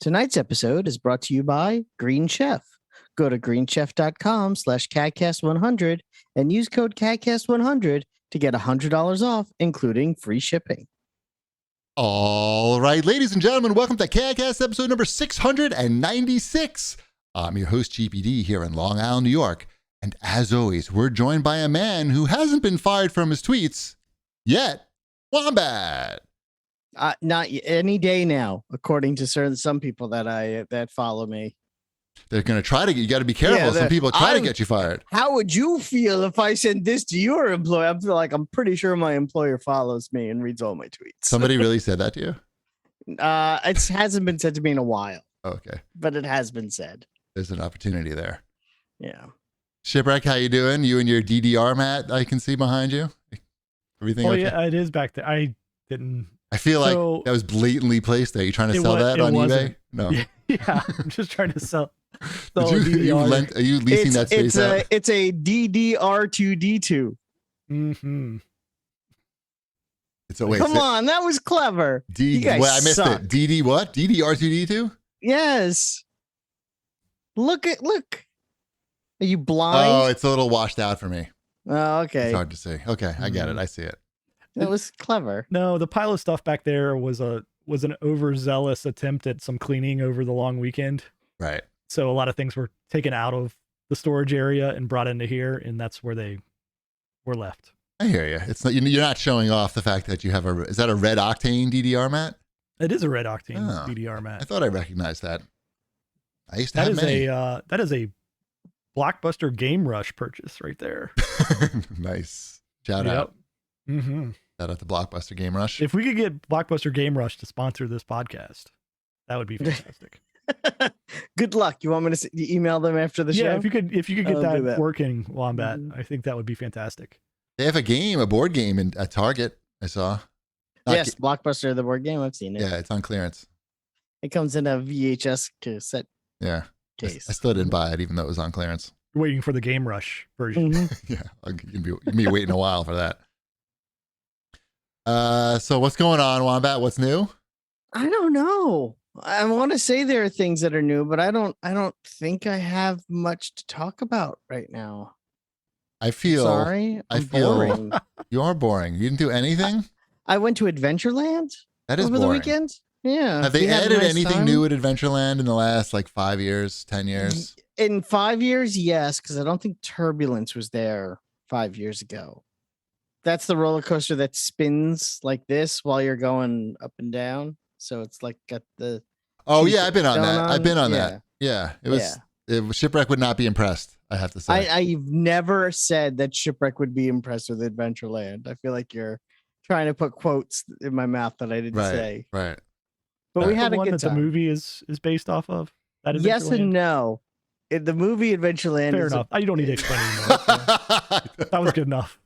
Tonight's episode is brought to you by Green Chef. Go to greenchef.com/CAGcast100 and use code CAGcast100 to get $100 off, including free shipping. All right, ladies and gentlemen, welcome to CAGcast episode number 696. I'm your host, GPD, here in Long Island, New York. And as always, we're joined by a man who hasn't been fired from his tweets yet, Wombat. Not any day now, according to some people that follow me. They're going to try to get you. Got to be careful. Some people try to get you fired. How would you feel if I sent this to your employer? I feel like I'm pretty sure my employer follows me and reads all my tweets. Somebody really said that to you? It hasn't been said to me in a while. Okay. But it has been said. There's an opportunity there. Yeah. Shipwreck, how you doing? You and your DDR mat I can see behind you. Everything okay? Yeah, it is back there. I feel like that was blatantly placed there. You trying to sell that on eBay? No. Yeah, I'm just trying to sell. Are you leasing that space out? It's a DDR2D2. Mm-hmm. Come on, that was clever. I missed it. DD what? DDR2D2? Yes. Look. Are you blind? Oh, it's a little washed out for me. Oh, okay. It's hard to see. Okay, I get it. I see it. That was clever. No, the pile of stuff back there was an overzealous attempt at some cleaning over the long weekend. Right. So a lot of things were taken out of the storage area and brought into here, and that's where they were left. I hear you. It's not, you're not showing off the fact that you have is that a red octane DDR mat? It is a red octane DDR mat. I thought I recognized that. I used to have many. That is a Blockbuster Game Rush purchase right there. Nice. Shout out. Mm-hmm. Shout out to Blockbuster Game Rush. If we could get Blockbuster Game Rush to sponsor this podcast, that would be fantastic. Good luck. You want me to email them after the show? Yeah, if you could get that working, Wombat, I think that would be fantastic. They have a board game at Target. I saw. Yes, Blockbuster, the board game. I've seen it. Yeah, it's on clearance. It comes in a VHS cassette. Yeah. Case. I still didn't buy it, even though it was on clearance. You're waiting for the Game Rush version. Mm-hmm. Yeah, you'll be waiting a while for that. So what's going on, Wombat? What's new? I don't know. I want to say there are things that are new, but I don't think I have much to talk about right now. I feel boring. You are boring. You didn't do anything? I went to Adventureland over the weekend. Yeah. Have they added anything new at Adventureland in the last 5 years, 10 years? In 5 years, yes, because I don't think Turbulence was there 5 years ago. That's the roller coaster that spins like this while you're going up and down. So it's like got the. Oh yeah, I've been on that. Yeah, it was. Yeah. Shipwreck would not be impressed. I have to say. I've never said that Shipwreck would be impressed with Adventureland. I feel like you're trying to put quotes in my mouth that I didn't say. Right. But we had a one good that time. The movie is based off of. That yes and no. The movie Adventureland. Fair enough. You don't need to explain anymore. That was good enough.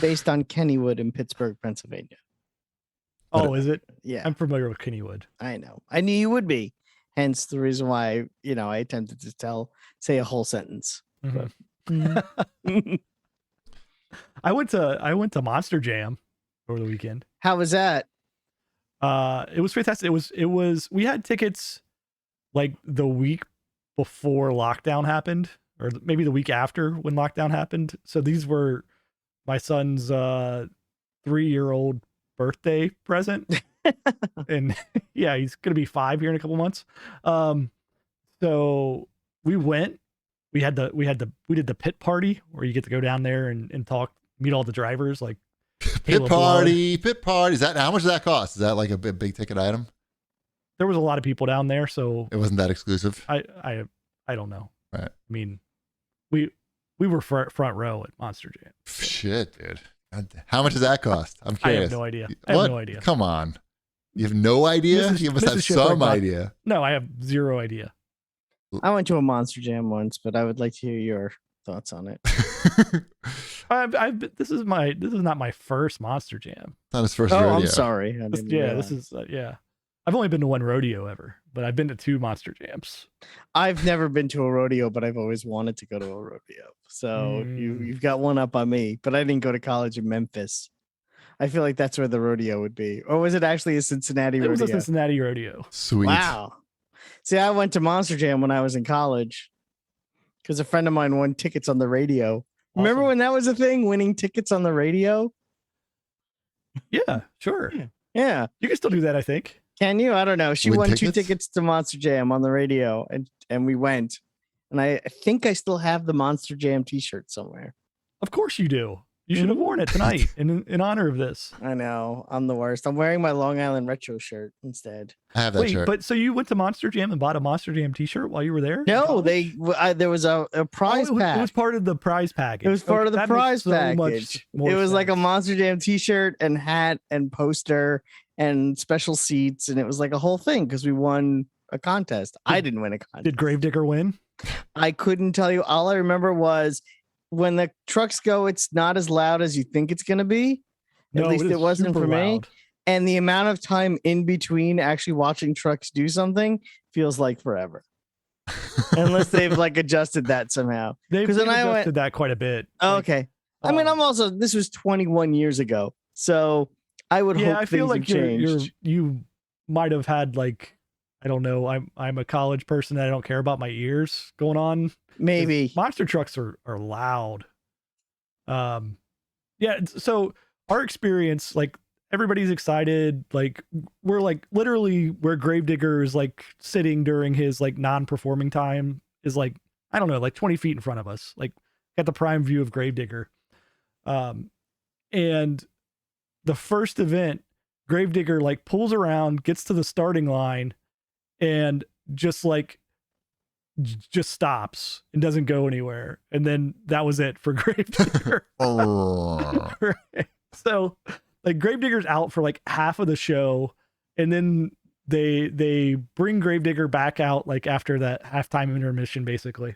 Based on Kennywood in Pittsburgh, Pennsylvania. Oh, is it? Yeah. I'm familiar with Kennywood. I know. I knew you would be. Hence the reason why, I attempted to say a whole sentence. Mm-hmm. I went to Monster Jam over the weekend. How was that? It was fantastic. It was we had tickets the week before lockdown happened, or maybe the week after when lockdown happened. So these were my son's 3-year-old birthday present. And yeah, he's gonna be 5 here in a couple months. So we went. We did the pit party where you get to go down there and talk, meet all the drivers, Pit party. Is that how much does that cost? Is that like a big ticket item? There was a lot of people down there, so it wasn't that exclusive. I don't know. Right. I mean, we were front row at Monster Jam. So. Shit, dude. How much does that cost? I'm curious. I have no idea. I have no idea. Come on. You have no idea? You must have some idea. No, I have zero idea. I went to a Monster Jam once, but I would like to hear your thoughts on it. This is not my first Monster Jam. It's not his first rodeo. I'm sorry. This is I've only been to one rodeo ever, but I've been to 2 Monster Jams. I've never been to a rodeo, but I've always wanted to go to a rodeo. So you've got one up on me, but I didn't go to college in Memphis. I feel like that's where the rodeo would be. Or was it actually a Cincinnati It rodeo? was a Cincinnati rodeo. Sweet. Wow. See, I went to Monster Jam when I was in college because a friend of mine won tickets on the radio. Remember Awesome. when that was a thing, winning tickets on the radio? Yeah, sure. Yeah. You can still do that, I think. Can you? I don't know. She Win won 2 tickets? tickets to Monster Jam on the radio, and we went. And I think I still have the Monster Jam t-shirt somewhere. Of course you do. You should have worn it tonight in honor of this. I know. I'm the worst. I'm wearing my Long Island Retro shirt instead. I have that Wait, shirt. but so you went to Monster Jam and bought a Monster Jam t-shirt while you were there? in No, college? there was a prize pack. It was part of the prize package. It was part of the that makes prize so package. much more It was like a sense. Monster Jam t-shirt and hat and poster and special seats. And it was like a whole thing because we won a contest. I didn't win a contest. Did Gravedigger win? I couldn't tell you. All I remember was when the trucks go, it's not as loud as you think it's going to be. At least is it wasn't super for me. loud. And the amount of time in between actually watching trucks do something feels like forever. Unless they've like adjusted that somehow. They've 'Cause then I went- adjusted that quite a bit. Oh, Like, okay. I mean, um, this was 21 years ago. So I would yeah, hope I feel things like have changed. you might have had like, I don't know. I'm a college person. I don't care about my ears going on. 'Cause Maybe. monster trucks are loud. Yeah. So our experience, like everybody's excited. Like we're like literally where Gravedigger is like sitting during his like non-performing time is like, I don't know, like 20 feet in front of us. Like got the prime view of Gravedigger. And the first event, Gravedigger like pulls around, gets to the starting line, and just like just stops and doesn't go anywhere. And then that was it for Gravedigger. Right. So like Gravedigger's out for like half of the show, and then they bring Gravedigger back out like after that halftime intermission basically.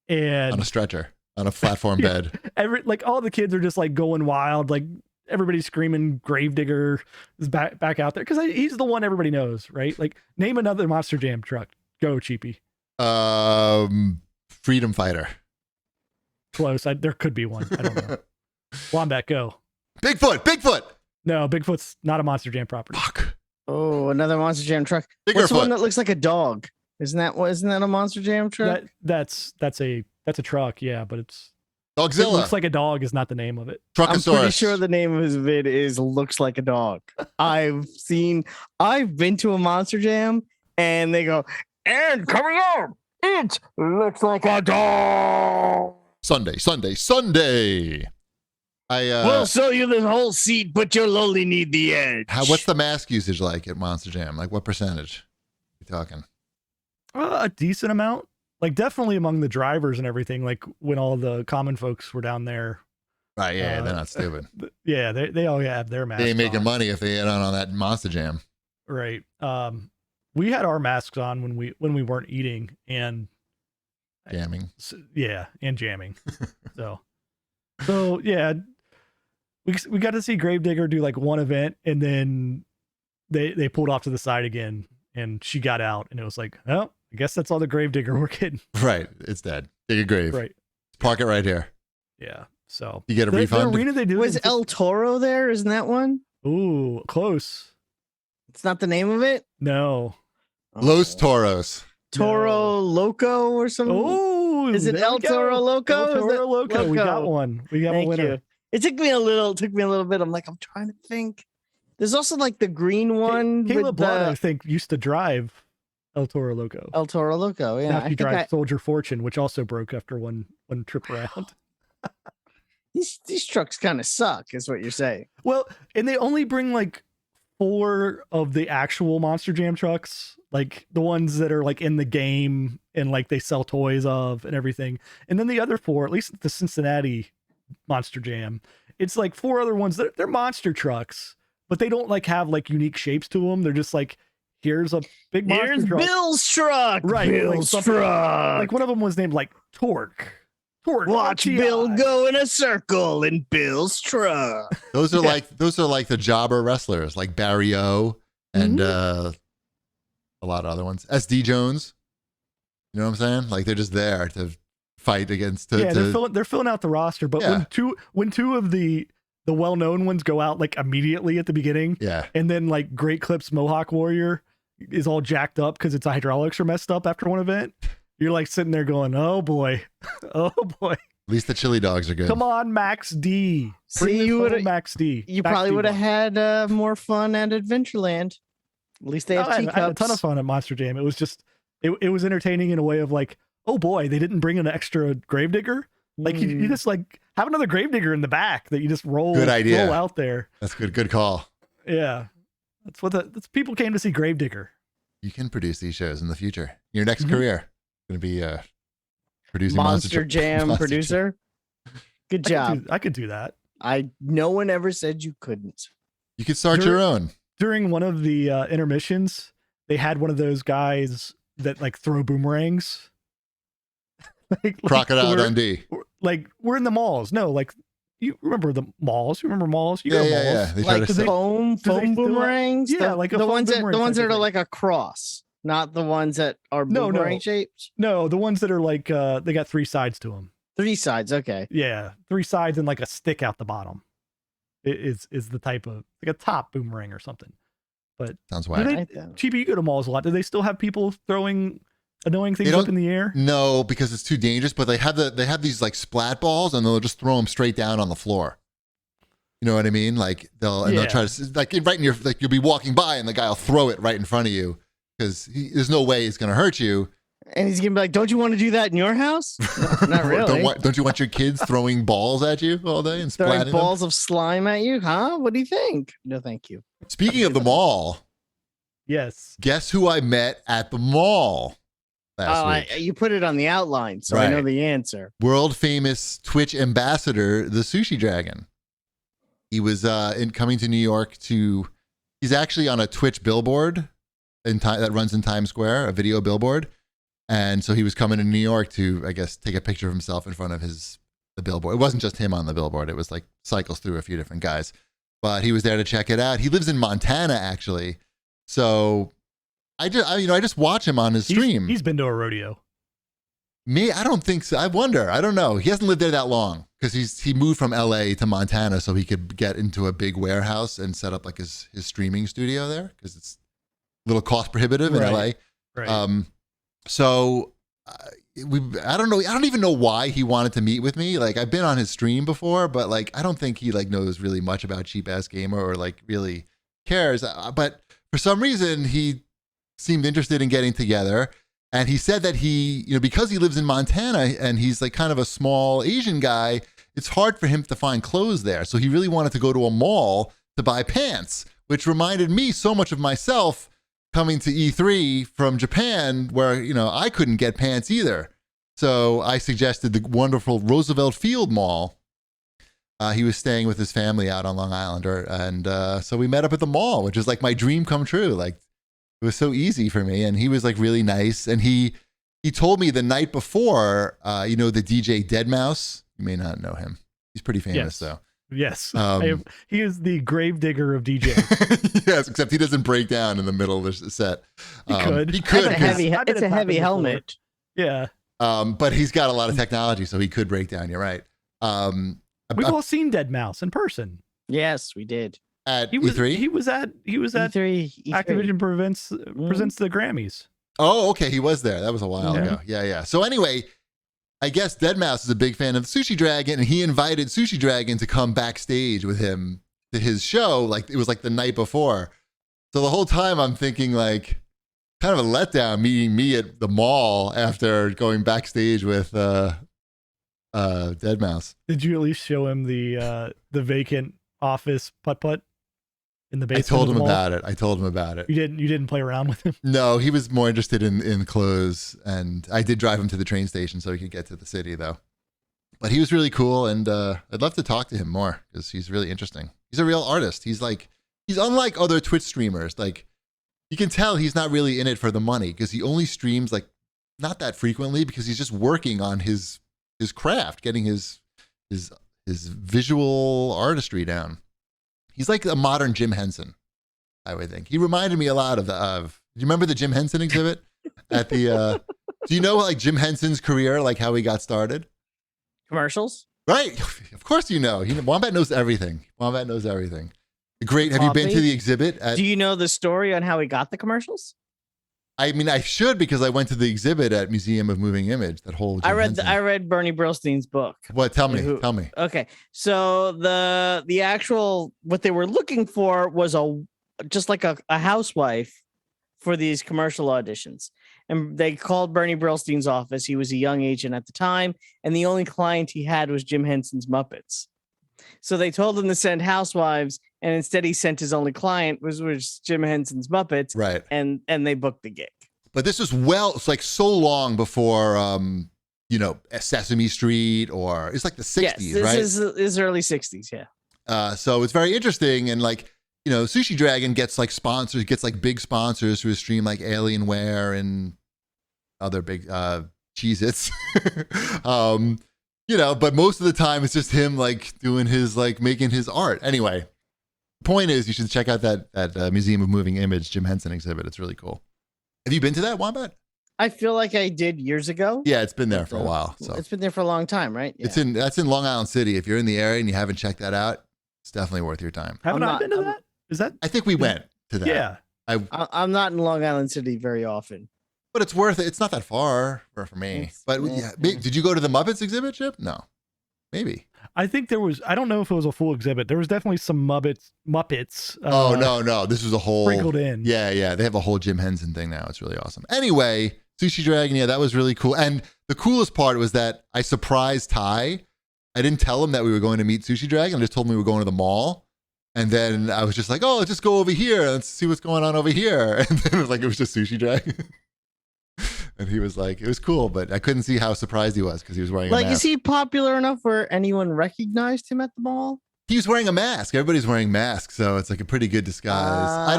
And On a stretcher, on a platform Yeah. bed. like all the kids are just like going wild, like everybody's screaming Gravedigger is back out there because he's the one everybody knows, right? Like name another Monster Jam truck. Go, Cheapy. Freedom Fighter. Close. There could be one. I don't know. Wombat, go. Bigfoot. No, Bigfoot's not a Monster Jam property. Fuck. Oh, another Monster Jam truck. What's the one Biggerfoot. that looks like a dog? Isn't that a Monster Jam truck? That's a truck, yeah, but it Dogzilla. looks like a dog is not the name of it. I'm pretty Truckosaurus. sure the name of it is looks like a dog. I've been to a Monster Jam and they go, and coming up, it looks like a dog. Sunday. We'll sell you this whole seat, but you'll only need the edge. What's the mask usage like at Monster Jam? Like what percentage? You talking? A decent amount. Like definitely among the drivers and everything, like when all the common folks were down there. Right, yeah, they're not stupid. Yeah, they all have their masks. They ain't making on. money if they ain't on that Monster Jam. Right. We had our masks on when we weren't eating and Jamming. and jamming. so yeah, we got to see Gravedigger do like one event, and then they pulled off to the side again, and she got out, and it was like, oh, I guess that's all the Gravedigger we're getting. Right, it's dead. Dig a grave. Right. Park it right here. Yeah. So You get a the refund. arena they do Was El Toro there? Isn't that one? Ooh, close. It's not the name of it? No. Los Toros. Toro Loco or something? Oh, Is it there we El go. Toro Loco? El Is Toro that- Loco. We got Loco. one. We got a Thank winner. you. It took me a little bit. I'm like, I'm trying to think. There's also like the green one. Caleb with Blood, the I think, used to drive El Toro Loco. El Toro Loco. Yeah. Now I he think drives Soldier Fortune, which also broke after one trip around. these trucks kind of suck, is what you're saying. Well, and they only bring like 4 of the actual Monster Jam trucks, like the ones that are like in the game and like they sell toys of and everything. And then the other 4, at least the Cincinnati Monster Jam, it's like 4 other ones that they're monster trucks, but they don't like have like unique shapes to them. They're just like, here's a big monster Here's truck. Bill's truck. Right, like Bill's something- truck. Like one of them was named like Torque. Watch RTI. Bill go in a circle in Bill's truck. Those are like the jobber wrestlers, like Barry O and a lot of other ones. SD Jones. You know what I'm saying? Like they're just there to fight against. They're filling out the roster. But Yeah. when two of the the well-known ones go out like immediately at the beginning. Yeah. And then like Great Clips Mohawk Warrior is all jacked up because its hydraulics are messed up after one event. You're like sitting there going, oh boy. Oh boy. At least the chili dogs are good. Come on, Max D. Bring See, this you home, would Max D. you Max probably D would have one. had more fun at Adventureland. At least they No, have I teacups. had a ton of fun at Monster Jam. It was just, it was entertaining in a way of like, oh boy, they didn't bring an extra gravedigger. Like you just like have another gravedigger in the back that you just roll, Good idea. roll out there. That's good. Good call. Yeah, that's people came to see Gravedigger. You can produce these shows in the future. Your next career going to be producing Monster Jam Monster producer. Good job. I could do that. No one ever said you couldn't. You could start your own. During one of the intermissions, they had one of those guys that like throw boomerangs. Crocodile Dundee. We're in the malls. No, like you remember the malls. You remember malls? You Yeah, go to yeah, malls. yeah. They try Like to foam do they still have- boomerangs. Yeah, like a the foam ones that boomerang type of are thing. like a cross, not the ones that are No, boomerang shaped. No, the ones that are like they got 3 sides to them. 3 sides. Okay. Yeah, 3 sides and like a stick out the bottom. It is the type of like a top boomerang or something. But Sounds do whack. they, Right then. Chibi, you go to malls a lot. Do they still have people throwing annoying things don't- up in the air? No, because it's too dangerous. But they have these like splat balls, and they'll just throw them straight down on the floor. You know what I mean? Like they'll try to like right in your like you'll be walking by, and the guy will throw it right in front of you because there's no way he's going to hurt you. And he's gonna be like, "Don't you want to do that in your house?" No, not really. Don't you want your kids throwing balls at you all day and Throwing splatting balls of slime at you, huh? What do you think? No, thank you. them? Speaking of the mall, Yes. guess who I met at the mall last week? You put it on the outline, so I know Right. the answer. World famous Twitch ambassador, the Sushi Dragon. He was coming to New York he's actually on a Twitch billboard that runs in Times Square, a video billboard. And so he was coming to New York to, I guess, take a picture of himself in front of the billboard. It wasn't just him on the billboard. It was like cycles through a few different guys. But he was there to check it out. He lives in Montana, actually. So I just watch him on his stream. He's been to a rodeo. Me, I don't think so. I wonder. I don't know. He hasn't lived there that long because he moved from LA to Montana so he could get into a big warehouse and set up like his streaming studio there because it's a little cost prohibitive in LA. Right. So I don't know. I don't even know why he wanted to meet with me. Like I've been on his stream before, but like I don't think he like knows really much about Cheap Ass Gamer or like really cares. But for some reason he seemed interested in getting together. And he said that because he lives in Montana and he's like kind of a small Asian guy, it's hard for him to find clothes there. So he really wanted to go to a mall to buy pants, which reminded me so much of myself coming to E3 from Japan where, I couldn't get pants either. So I suggested the wonderful Roosevelt Field Mall. He was staying with his family out on Long Island. And so we met up at the mall, which is like my dream come true. Like, it was so easy for me, and he was like really nice. And he told me the night before, the DJ Deadmau5. You may not know him. He's pretty famous, though. Yes, he is the gravedigger of DJ. Yes, except he doesn't break down in the middle of the set. He could. He could. It's a heavy helmet. Yeah. But he's got a lot of technology, so he could break down. You're right. We've all seen Deadmau5 in person. Yes, we did. At E3? E3? He was at E3. Activision presents the Grammys. Oh, okay. He was there. That was a while ago. Yeah. So anyway, I guess Deadmau5 is a big fan of Sushi Dragon, and he invited Sushi Dragon to come backstage with him to his show. Like it was like the night before. So the whole time I'm thinking like kind of a letdown meeting me at the mall after going backstage with Deadmau5. Did you at least show him the vacant office putt-putt in the I basement? told of him the mall? about it. You didn't play around with him? No, he was more interested in clothes, and I did drive him to the train station so he could get to the city, though. But he was really cool, and I'd love to talk to him more because he's really interesting. He's a real artist. He's unlike other Twitch streamers. Like you can tell he's not really in it for the money because he only streams like not that frequently because he's just working on his craft, getting his visual artistry down. He's like a modern Jim Henson, I would think. He reminded me a lot of do you remember the Jim Henson exhibit at the, do you know like Jim Henson's career, like how he got started? Commercials? Right? Of course you know. Wombat knows everything. Wombat knows everything. Great. Have you been to Coffee? the exhibit? Do you know the story on how he got the commercials? I mean, I should because I went to the exhibit at Museum of Moving Image. That whole Jim Henson. I read Bernie Brillstein's book. What? Tell me. Okay, so the actual what they were looking for was just like a housewife for these commercial auditions, and they called Bernie Brillstein's office. He was a young agent at the time, and the only client he had was Jim Henson's Muppets. So they told him to send housewives, and instead he sent his only client, was Jim Henson's Muppets. Right. And they booked the gig. But this is it's like so long before, Sesame Street, or it's like the 60s, yes, right? This is early 60s, yeah. So it's very interesting. And like, Sushi Dragon gets like big sponsors through his stream, like Alienware and other big Cheez-Its. But most of the time it's just him like doing his, like making his art. Anyway, point is you should check out that Museum of Moving Image Jim Henson exhibit. It's really cool. Have you been to that, Wombat? I feel like I did years ago. Yeah, it's been there for a while. So it's been there for a long time, right? Yeah. That's in Long Island City. If you're in the area and you haven't checked that out, it's definitely worth your time. Haven't I been to that? Is that? I think we went to that. Yeah. I'm not in Long Island City very often. But it's worth it. It's not that far for me. Did you go to the Muppets exhibit, Chip? No. Maybe. I think there was, I don't know if it was a full exhibit. There was definitely some Muppets. Oh, no. This was a whole. Sprinkled in. Yeah. They have a whole Jim Henson thing now. It's really awesome. Anyway, Sushi Dragon, yeah, that was really cool. And the coolest part was that I surprised Ty. I didn't tell him that we were going to meet Sushi Dragon. I just told him we were going to the mall. And then I was just like, let's just go over here. Let's see what's going on over here. And then it was just Sushi Dragon. And he was like, it was cool, but I couldn't see how surprised he was because he was wearing a mask. Is he popular enough where anyone recognized him at the mall? He was wearing a mask. Everybody's wearing masks, so it's like a pretty good disguise.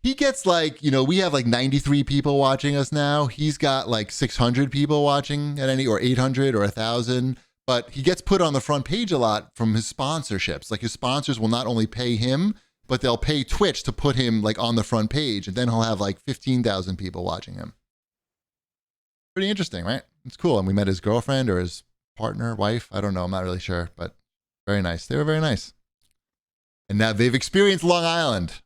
He gets like, we have like 93 people watching us now. He's got like 600 people watching at or 800 or 1,000. But he gets put on the front page a lot from his sponsorships. Like his sponsors will not only pay him, but they'll pay Twitch to put him like on the front page, and then he'll have like 15,000 people watching him. Pretty interesting, right? It's cool. And we met his girlfriend or his partner, wife. I don't know. I'm not really sure, but very nice. They were very nice. And now they've experienced Long Island.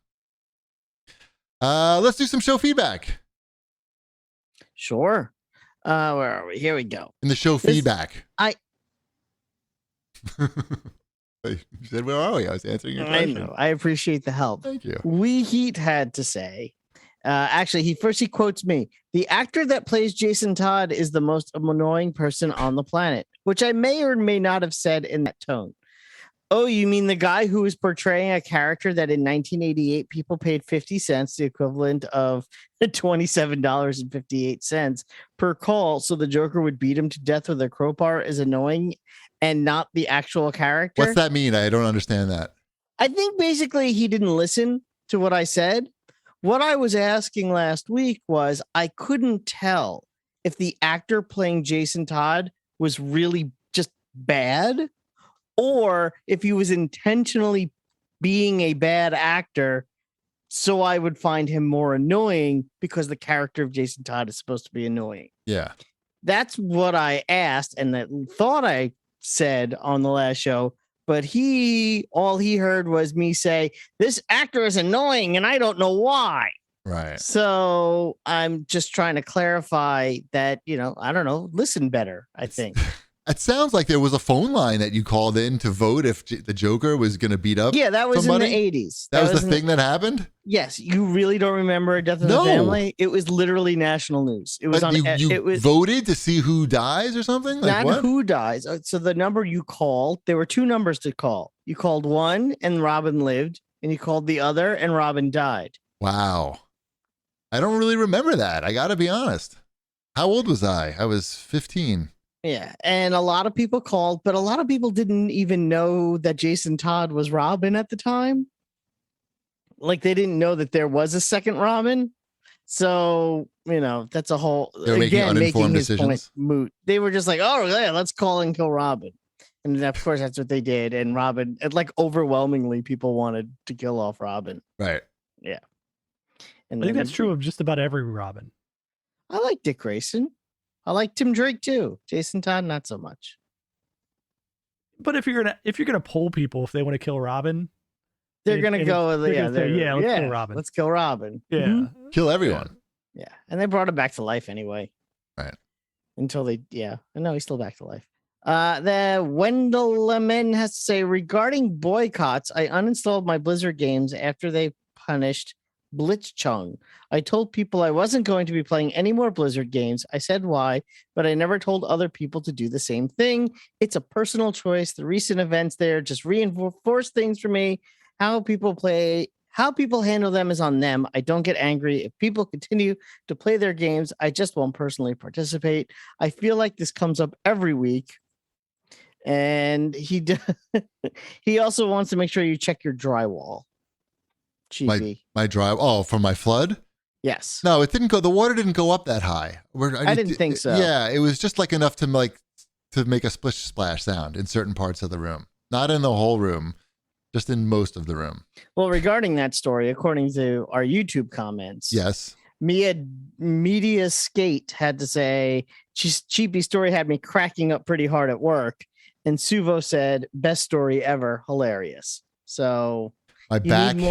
Let's do some show feedback. Sure. Where are we? Here we go. In the show feedback. You said, where are we? I was answering your question. I know. I appreciate the help. Thank you. We Heat had to say, actually, he quotes me. The actor that plays Jason Todd is the most annoying person on the planet, which I may or may not have said in that tone. Oh, you mean the guy who is portraying a character that in 1988 people paid 50 cents, the equivalent of $27.58 per call, so the Joker would beat him to death with a crowbar is annoying and not the actual character? What's that mean? I don't understand that. I think basically he didn't listen to what I said. What I was asking last week was I couldn't tell if the actor playing Jason Todd was really just bad or if he was intentionally being a bad actor so I would find him more annoying because the character of Jason Todd is supposed to be annoying. Yeah. That's what I asked and that thought I said on the last show. But all he heard was me say, this actor is annoying and I don't know why. Right. So I'm just trying to clarify that, I don't know, listen better, I think. It sounds like there was a phone line that you called in to vote if the Joker was going to beat up. Yeah, that was somebody. In the 80s. That was the thing that happened? Yes. You really don't remember Death of the Family? It was literally national news. It was you voted to see who dies or something? Like not what? Who dies. So the number you called, there were two numbers to call. You called one and Robin lived, and you called the other and Robin died. Wow. I don't really remember that. I got to be honest. How old was I? I was 15. Yeah, and a lot of people called, but a lot of people didn't even know that Jason Todd was Robin at the time. Like they didn't know that there was a second Robin. So, that's a whole, again, making his point moot. They were just like, oh, yeah, let's call and kill Robin. And of course, that's what they did. And Robin, overwhelmingly, people wanted to kill off Robin. Right. Yeah. And I think that's true of just about every Robin. I like Dick Grayson. I like Tim Drake too. Jason Todd, not so much. But if you're gonna poll people if they want to kill Robin, They're gonna go with let's kill Robin. Let's kill Robin. Yeah, Mhm. Kill everyone. Yeah, and they brought him back to life anyway. Right. Until they, and no, he's still back to life. The Wendell Lemon has to say, regarding boycotts, I uninstalled my Blizzard games after they punished Blitzchung. I told people I wasn't going to be playing any more Blizzard games. I said why, but I never told other people to do the same thing. It's a personal choice. The recent events there just reinforce things for me. How people handle them is on them. I don't get angry. If people continue to play their games, I just won't personally participate. I feel like this comes up every week. And he also wants to make sure you check your drywall. Cheapy. My drywall. Oh, from my flood? Yes. No, it didn't go. The water didn't go up that high. I didn't think so. Yeah, it was just like enough to make a splish splash sound in certain parts of the room. Not in the whole room, just in most of the room. Well, regarding that story, according to our YouTube comments, yes, Media Skate had to say, Cheapy story had me cracking up pretty hard at work. And Suvo said, best story ever, hilarious. So my back and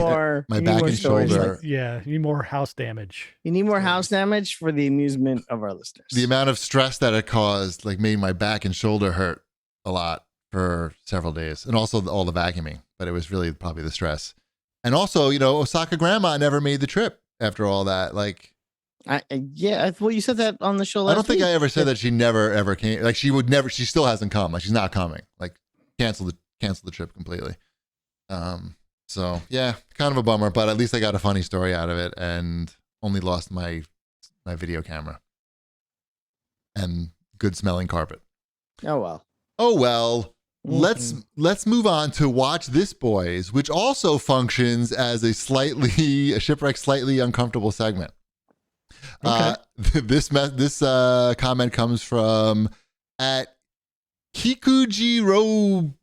shoulder. You need more house damage. You need more house damage for the amusement of our listeners. The amount of stress that it caused, made my back and shoulder hurt a lot for several days, and also all the vacuuming. But it was really probably the stress, and also, Osaka Grandma never made the trip after all that. Well, you said that on the show last I don't think week. I ever said that she never ever came. She would never. She still hasn't come. She's not coming. Cancel the trip completely. So yeah, kind of a bummer. But at least I got a funny story out of it, and only lost my video camera and good smelling carpet. Oh well. Mm-hmm. Let's move on to Watch This Boys, which also functions as a Shipwrecked slightly uncomfortable segment. Okay. This comment comes from at Kikuji Robil.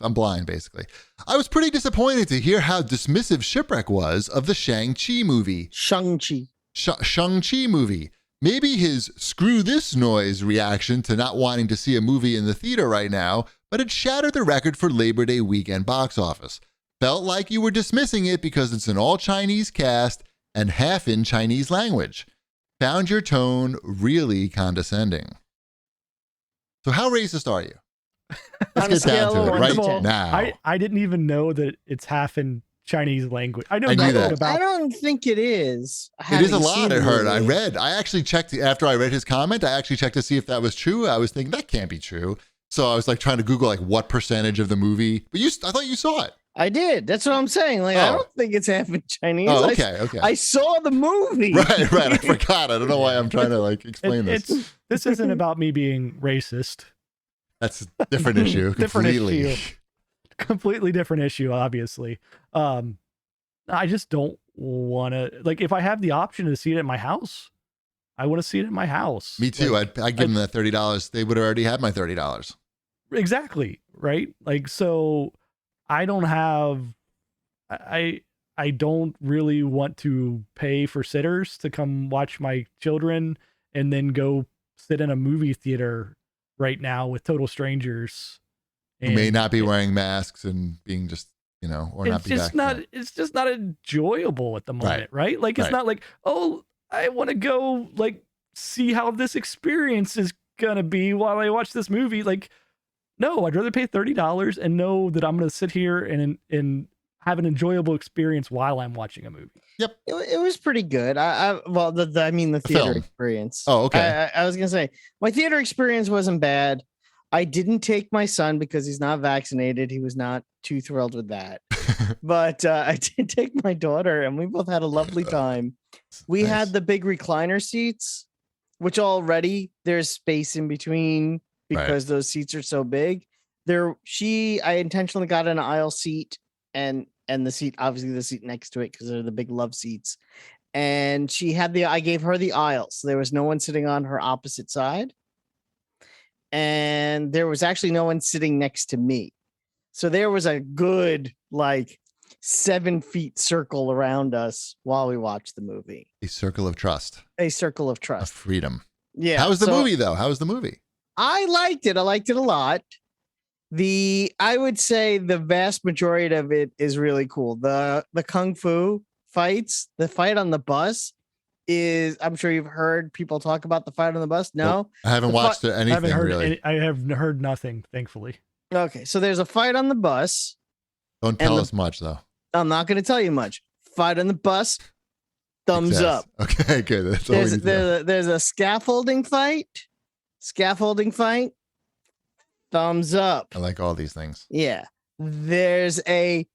I'm blind, basically. I was pretty disappointed to hear how dismissive Shipwreck was of the Shang-Chi movie. Shang-Chi movie. Maybe his screw this noise reaction to not wanting to see a movie in the theater right now, but it shattered the record for Labor Day weekend box office. Felt like you were dismissing it because it's an all-Chinese cast and half in Chinese language. Found your tone really condescending. So how racist are you? Let's get down to it right now. I didn't even know that it's half in Chinese language. I knew that. I don't think it is. It is a lot, I heard. I actually checked, after I read his comment, I actually checked to see if that was true. I was thinking, that can't be true. So I was trying to Google what percentage of the movie. But I thought you saw it. I did. That's what I'm saying. I don't think it's half in Chinese. Oh, okay. I saw the movie. Right. I forgot. I don't know why I'm trying to explain this. This isn't about me being racist. That's a different issue. Completely different issue, obviously. I just don't want to, if I have the option to see it at my house, I want to see it at my house. Me too. I'd give them that $30. They would have already had my $30. Exactly. Right. So I don't have, I don't really want to pay for sitters to come watch my children and then go sit in a movie theater right now with total strangers. Who may not be wearing masks and being just, or not be vaccinated. It's just not enjoyable at the moment, right? It's not oh, I want to go see how this experience is gonna be while I watch this movie. No, I'd rather pay $30 and know that I'm gonna sit here and have an enjoyable experience while I'm watching a movie. Yep, it was pretty good. The theater experience. Oh, okay. I was gonna say my theater experience wasn't bad. I didn't take my son because he's not vaccinated. He was not too thrilled with that. But I did take my daughter, and we both had a lovely time. We had the big recliner seats, which already there's space in between because those seats are so big. I intentionally got an aisle seat and the seat, obviously the seat next to it, because they're the big love seats. And I gave her the aisle, so there was no one sitting on her opposite side. And there was actually no one sitting next to me. So there was a good 7 feet circle around us while we watched the movie. A circle of trust. A circle of trust. Of freedom. Yeah. How was the movie, though? How was the movie? I liked it. I liked it a lot. I would say the vast majority of it is really cool. The kung fu fights, the fight on the bus is, I'm sure you've heard people talk about the fight on the bus. No, Nope. I haven't watched anything I haven't heard really. I have heard nothing, thankfully. Okay, so there's a fight on the bus. Don't tell us much though. I'm not going to tell you much. Fight on the bus. Thumbs Success. up. Okay, good. That's all we need to know. There's a scaffolding fight. Thumbs up. I like all these things. Yeah. There's a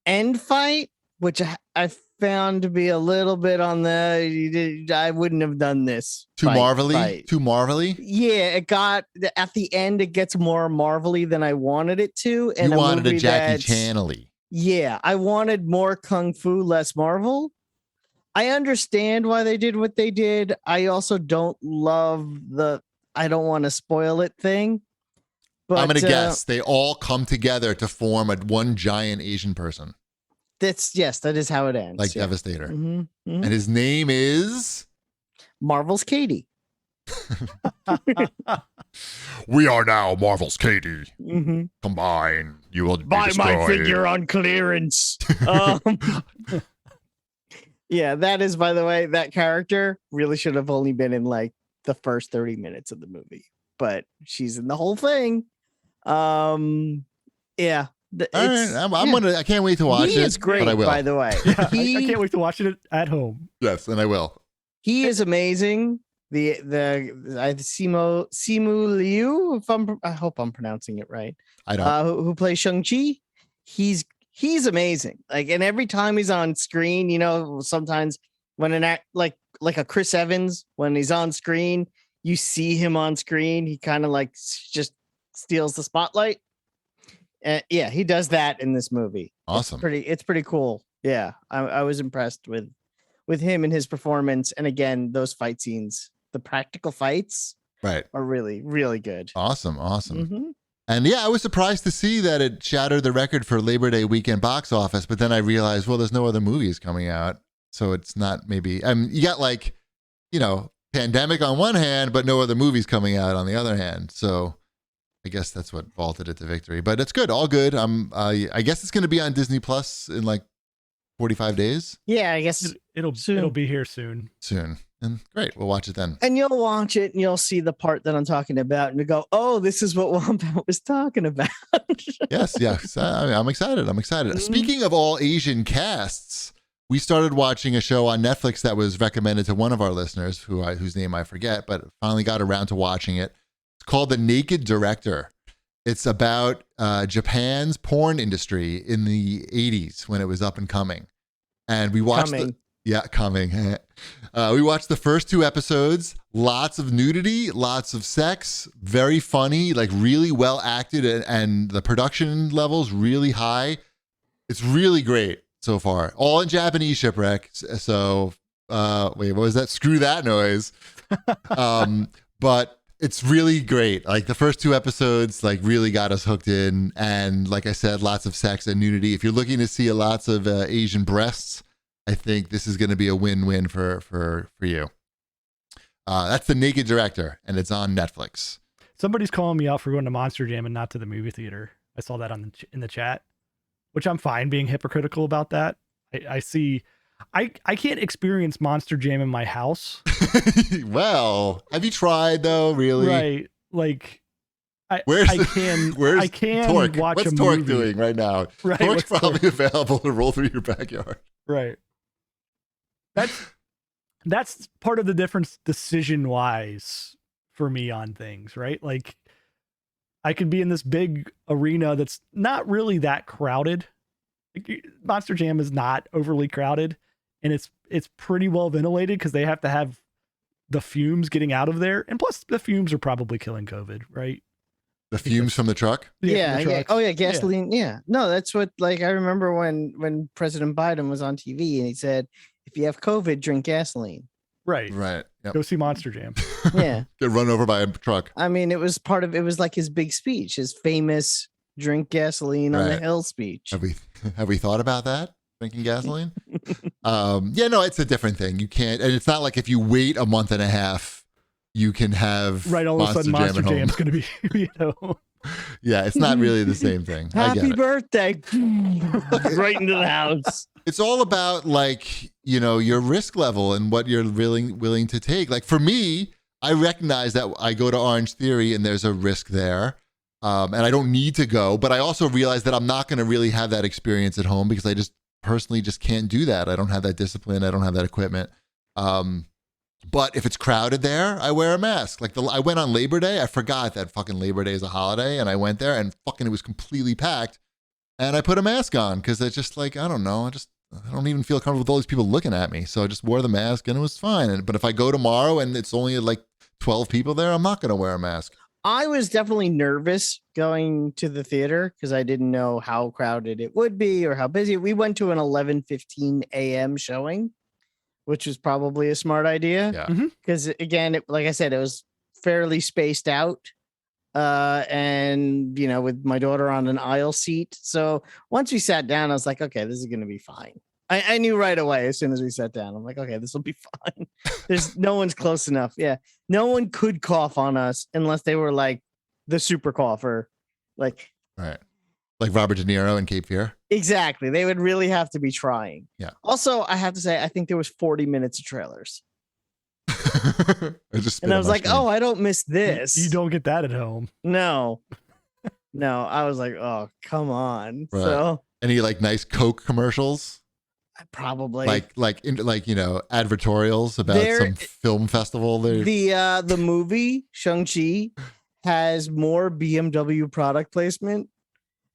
end fight, which I found to be a little bit on I wouldn't have done this. Too marvelly? Yeah, it got at the end. It gets more marvelly than I wanted it to. And you wanted a Jackie Chan-y. Yeah, I wanted more kung fu, less Marvel. I understand why they did what they did. I also don't love I don't want to spoil it thing. But I'm going to guess they all come together to form one giant Asian person. That is how it ends. Like Devastator. Mm-hmm, mm-hmm. And his name is Marvel's Katie. We are now Marvel's Katie. Mm-hmm. Combine, you will buy my figure on clearance. Yeah, that is, by the way, that character really should have only been in like the first 30 minutes of the movie, but she's in the whole thing. Yeah. All right, I can't wait to watch it. He is great, but I will. by the way. Yeah, I can't wait to watch it at home. Yes, and I will. He is amazing. Simu Liu, I hope I'm pronouncing it right. I don't. Who plays Shang-Chi? He's amazing. Like, and every time he's on screen, sometimes when an act like a Chris Evans, when he's on screen, you see him on screen, he kind of like just steals the spotlight. Yeah, he does that in this movie. Awesome. It's pretty cool. Yeah, I was impressed with him and his performance. And again, those fight scenes, the practical fights, right, are really, really good. Awesome. Mm-hmm. And yeah, I was surprised to see that it shattered the record for Labor Day weekend box office. But then I realized, well, there's no other movies coming out, so it's not maybe. You got like, pandemic on one hand, but no other movies coming out on the other hand. So I guess that's what vaulted it to victory. But it's good, all good. I guess it's going to be on Disney Plus in like 45 days. Yeah, I guess it'll be here soon. And great, we'll watch it then. And you'll watch it and you'll see the part that I'm talking about and you go, oh, this is what Wombat was talking about. Yes. I'm excited. Mm-hmm. Speaking of all Asian casts, we started watching a show on Netflix that was recommended to one of our listeners, whose name I forget, but finally got around to watching it. It's called The Naked Director. It's about Japan's porn industry in the 80s when it was up and coming. And we watched coming. We watched the first 2 episodes. Lots of nudity, lots of sex, very funny, like really well acted, and the production levels really high. It's really great so far. All in Japanese, Shipwreck. So, wait, what was that? Screw that noise. But it's really great. Like the first 2 episodes, like really got us hooked in. And like I said, lots of sex and nudity. If you're looking to see lots of Asian breasts, I think this is going to be a win-win for you. That's The Naked Director, and it's on Netflix. Somebody's calling me out for going to Monster Jam and not to the movie theater. I saw that in the chat, which I'm fine being hypocritical about that. I see. I can't experience Monster Jam in my house. Well, have you tried though? Really? Right. Like, I can Torque? watch What's a Torque movie. doing right now? Right, Torque's probably available to roll through your backyard. Right. That's part of the difference decision wise for me on things, right? Like I could be in this big arena that's not really that crowded. Monster Jam is not overly crowded, and it's pretty well ventilated because they have to have the fumes getting out of there, and plus the fumes are probably killing COVID, right? The fumes from the truck? Yeah. Oh yeah, gasoline. Yeah. No, that's what, like, I remember when President Biden was on TV and he said, if you have COVID, drink gasoline. Right. Yep. Go see Monster Jam. Yeah. Get run over by a truck. I mean, it was like his big speech, his famous drink gasoline on the hill speech. Have we thought about that? Drinking gasoline? No, it's a different thing. You can't, and it's not like if you wait a month and a half, you can have Right, all of a sudden Monster at home. Jam's going to be, you know. Yeah, it's not really the same thing. I get Happy it. birthday. Right into the house. It's all about like, you know, your risk level and what you're really willing to take. Like for me, I recognize that I go to Orange Theory and there's a risk there. And I don't need to go, but I also realize that I'm not going to really have that experience at home because I just personally just can't do that. I don't have that discipline. I don't have that equipment. But if it's crowded there, I wear a mask. Like I went on Labor Day. I forgot that fucking Labor Day is a holiday. And I went there and fucking it was completely packed. And I put a mask on because it's just like, I don't know. I don't even feel comfortable with all these people looking at me. So I just wore the mask and it was fine. But if I go tomorrow and it's only like 12 people there, I'm not going to wear a mask. I was definitely nervous going to the theater because I didn't know how crowded it would be or how busy. We went to an 11:15 a.m. showing, which was probably a smart idea. Yeah. Because again, like I said, it was fairly spaced out. And you know, with my daughter on an aisle seat. So once we sat down, I was like, okay, this is gonna be fine. I knew right away as soon as we sat down. I'm like, okay, this will be fine. There's no one's close enough. Yeah. No one could cough on us unless they were like the super cougher. Like Right. Like Robert De Niro in Cape Fear. exactly. They would really have to be trying. Yeah. Also, I have to say, I think there was 40 minutes of trailers. And I was like, oh, I don't miss this. You don't get that at home. No. No, I was like, oh, come on. Right. So any like nice Coke commercials? probably Like you know, advertorials about some film festival. The movie Shang-Chi has more BMW product placement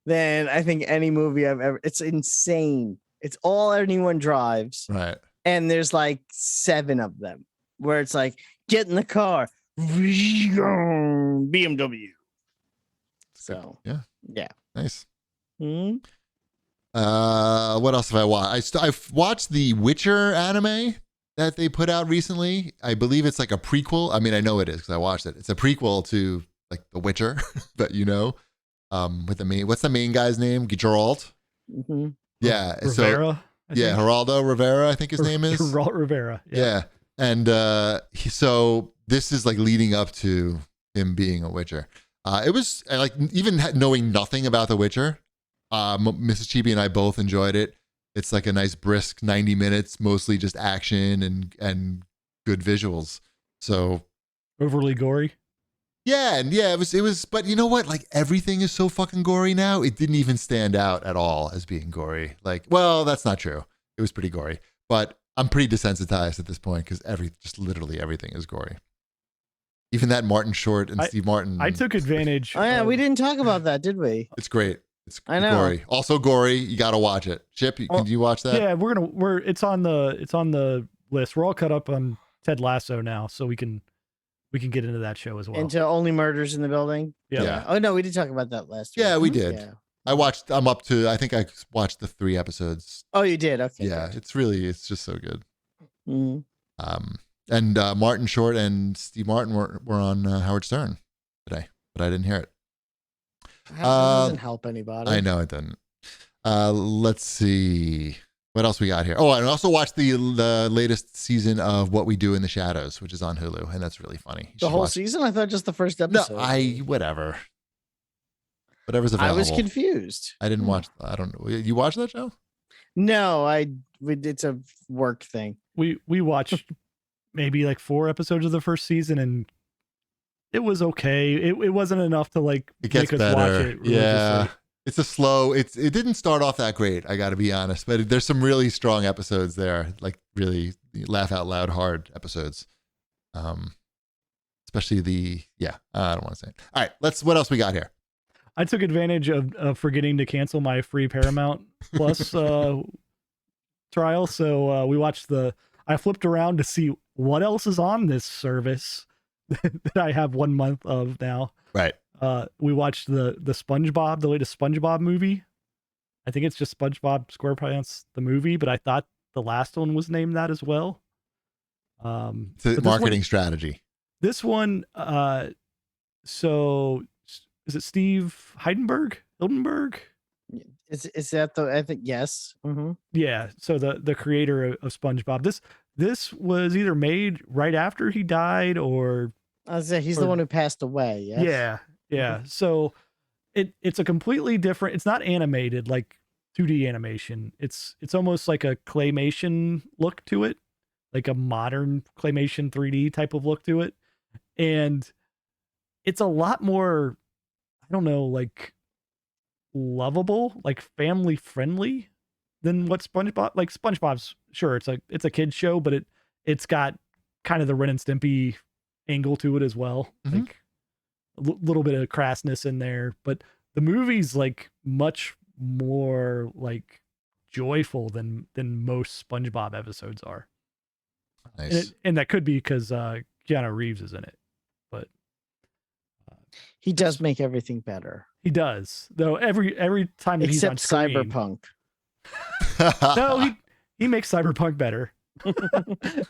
than I think any movie I've ever. It's insane. It's all anyone drives. Right. And there's like 7 of them where it's like, get in the car, BMW. So yeah. Nice. Hmm? What else have I watched? I've watched the Witcher anime that they put out recently. I believe it's like a prequel. I mean, I know it is because I watched it. It's a prequel to like The Witcher that you know. With what's the main guy's name? Geralt. Mm-hmm. Yeah. Rivera. Geraldo Rivera, I think his name is. Geralt Rivera. Yeah. And so this is like leading up to him being a Witcher. It was like even knowing nothing about The Witcher. Mrs. Chibi and I both enjoyed it. It's like a nice brisk 90 minutes, mostly just action and good visuals. So Overly gory. yeah, and yeah, it was. But you know what? Like everything is so fucking gory now. It didn't even stand out at all as being gory. Like, well, that's not true. It was pretty gory, but I'm pretty desensitized at this point because just literally everything is gory. Even that Martin Short and Steve Martin. I took advantage. Oh yeah, we didn't talk about that, did we? It's great. It's I know. gory. Also gory. You got to watch it. Chip, can you watch that? Yeah, it's on the list. We're all caught up on Ted Lasso now, so we can get into that show as well. Into Only Murders in the Building. Yeah. Oh no, we did talk about that last week. Yeah, we did. Yeah. I'm up to, I think I watched the 3 episodes. Oh, you did? Okay. Yeah, it's just so good. Mhm. And Martin Short and Steve Martin were on Howard Stern today, but I didn't hear it. That doesn't help anybody. I know it doesn't. Let's see. What else we got here? Oh, and I also watched the latest season of What We Do in the Shadows, which is on Hulu, and that's really funny. The whole season? I thought just the first episode. No, whatever's available. I was confused. I didn't watch. I don't know. You watched that show? No, it's a work thing. We watched maybe like 4 episodes of the first season, and it was okay. It wasn't enough to like it gets make us better. watch it. Yeah. It's a slow. It didn't start off that great. I got to be honest, but there's some really strong episodes there, like really laugh out loud hard episodes. Especially I don't want to say it. All right, what else we got here? I took advantage of forgetting to cancel my free Paramount Plus trial, so we watched I flipped around to see what else is on this service that I have 1 month of now. Right. We watched the latest SpongeBob movie. I think it's just SpongeBob SquarePants the movie, but I thought the last one was named that as well. It's a marketing strategy. This one, so is it Steve Hildenberg? Is that I think yes. Mm-hmm. Yeah. So the creator of SpongeBob. This was either made right after he died or I was say he's the Or- one who passed away. Yes? Yeah, yeah. So it's a completely different. It's not animated like 2D animation. It's almost like a claymation look to it, like a modern claymation 3D type of look to it, and it's a lot more. I don't know, like lovable, like family friendly than what SpongeBob. Like SpongeBob's sure it's a kid's show, but it's got kind of the Ren and Stimpy angle to it as well, Mhm. like a little bit of crassness in there. But the movie's like much more like joyful than most SpongeBob episodes are, Nice. and that could be because Keanu Reeves is in it, but He does make everything better. he does though every time that he's on Except screen. Cyberpunk. No, he makes Cyberpunk better.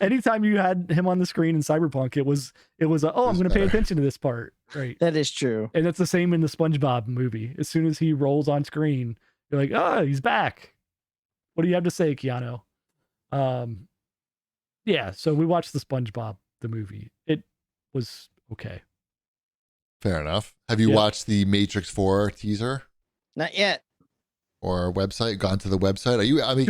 Anytime you had him on the screen in Cyberpunk, it was I'm was going to pay better. attention to this part, right? That is true. And it's the same in the SpongeBob movie. As soon as he rolls on screen, you're like, oh, he's back. What do you have to say, Keanu? Yeah. So we watched the SpongeBob the movie. It was okay. Fair enough. Have you Yeah. watched the Matrix 4 teaser Not yet. or website? Gone to the website? Are you? I mean,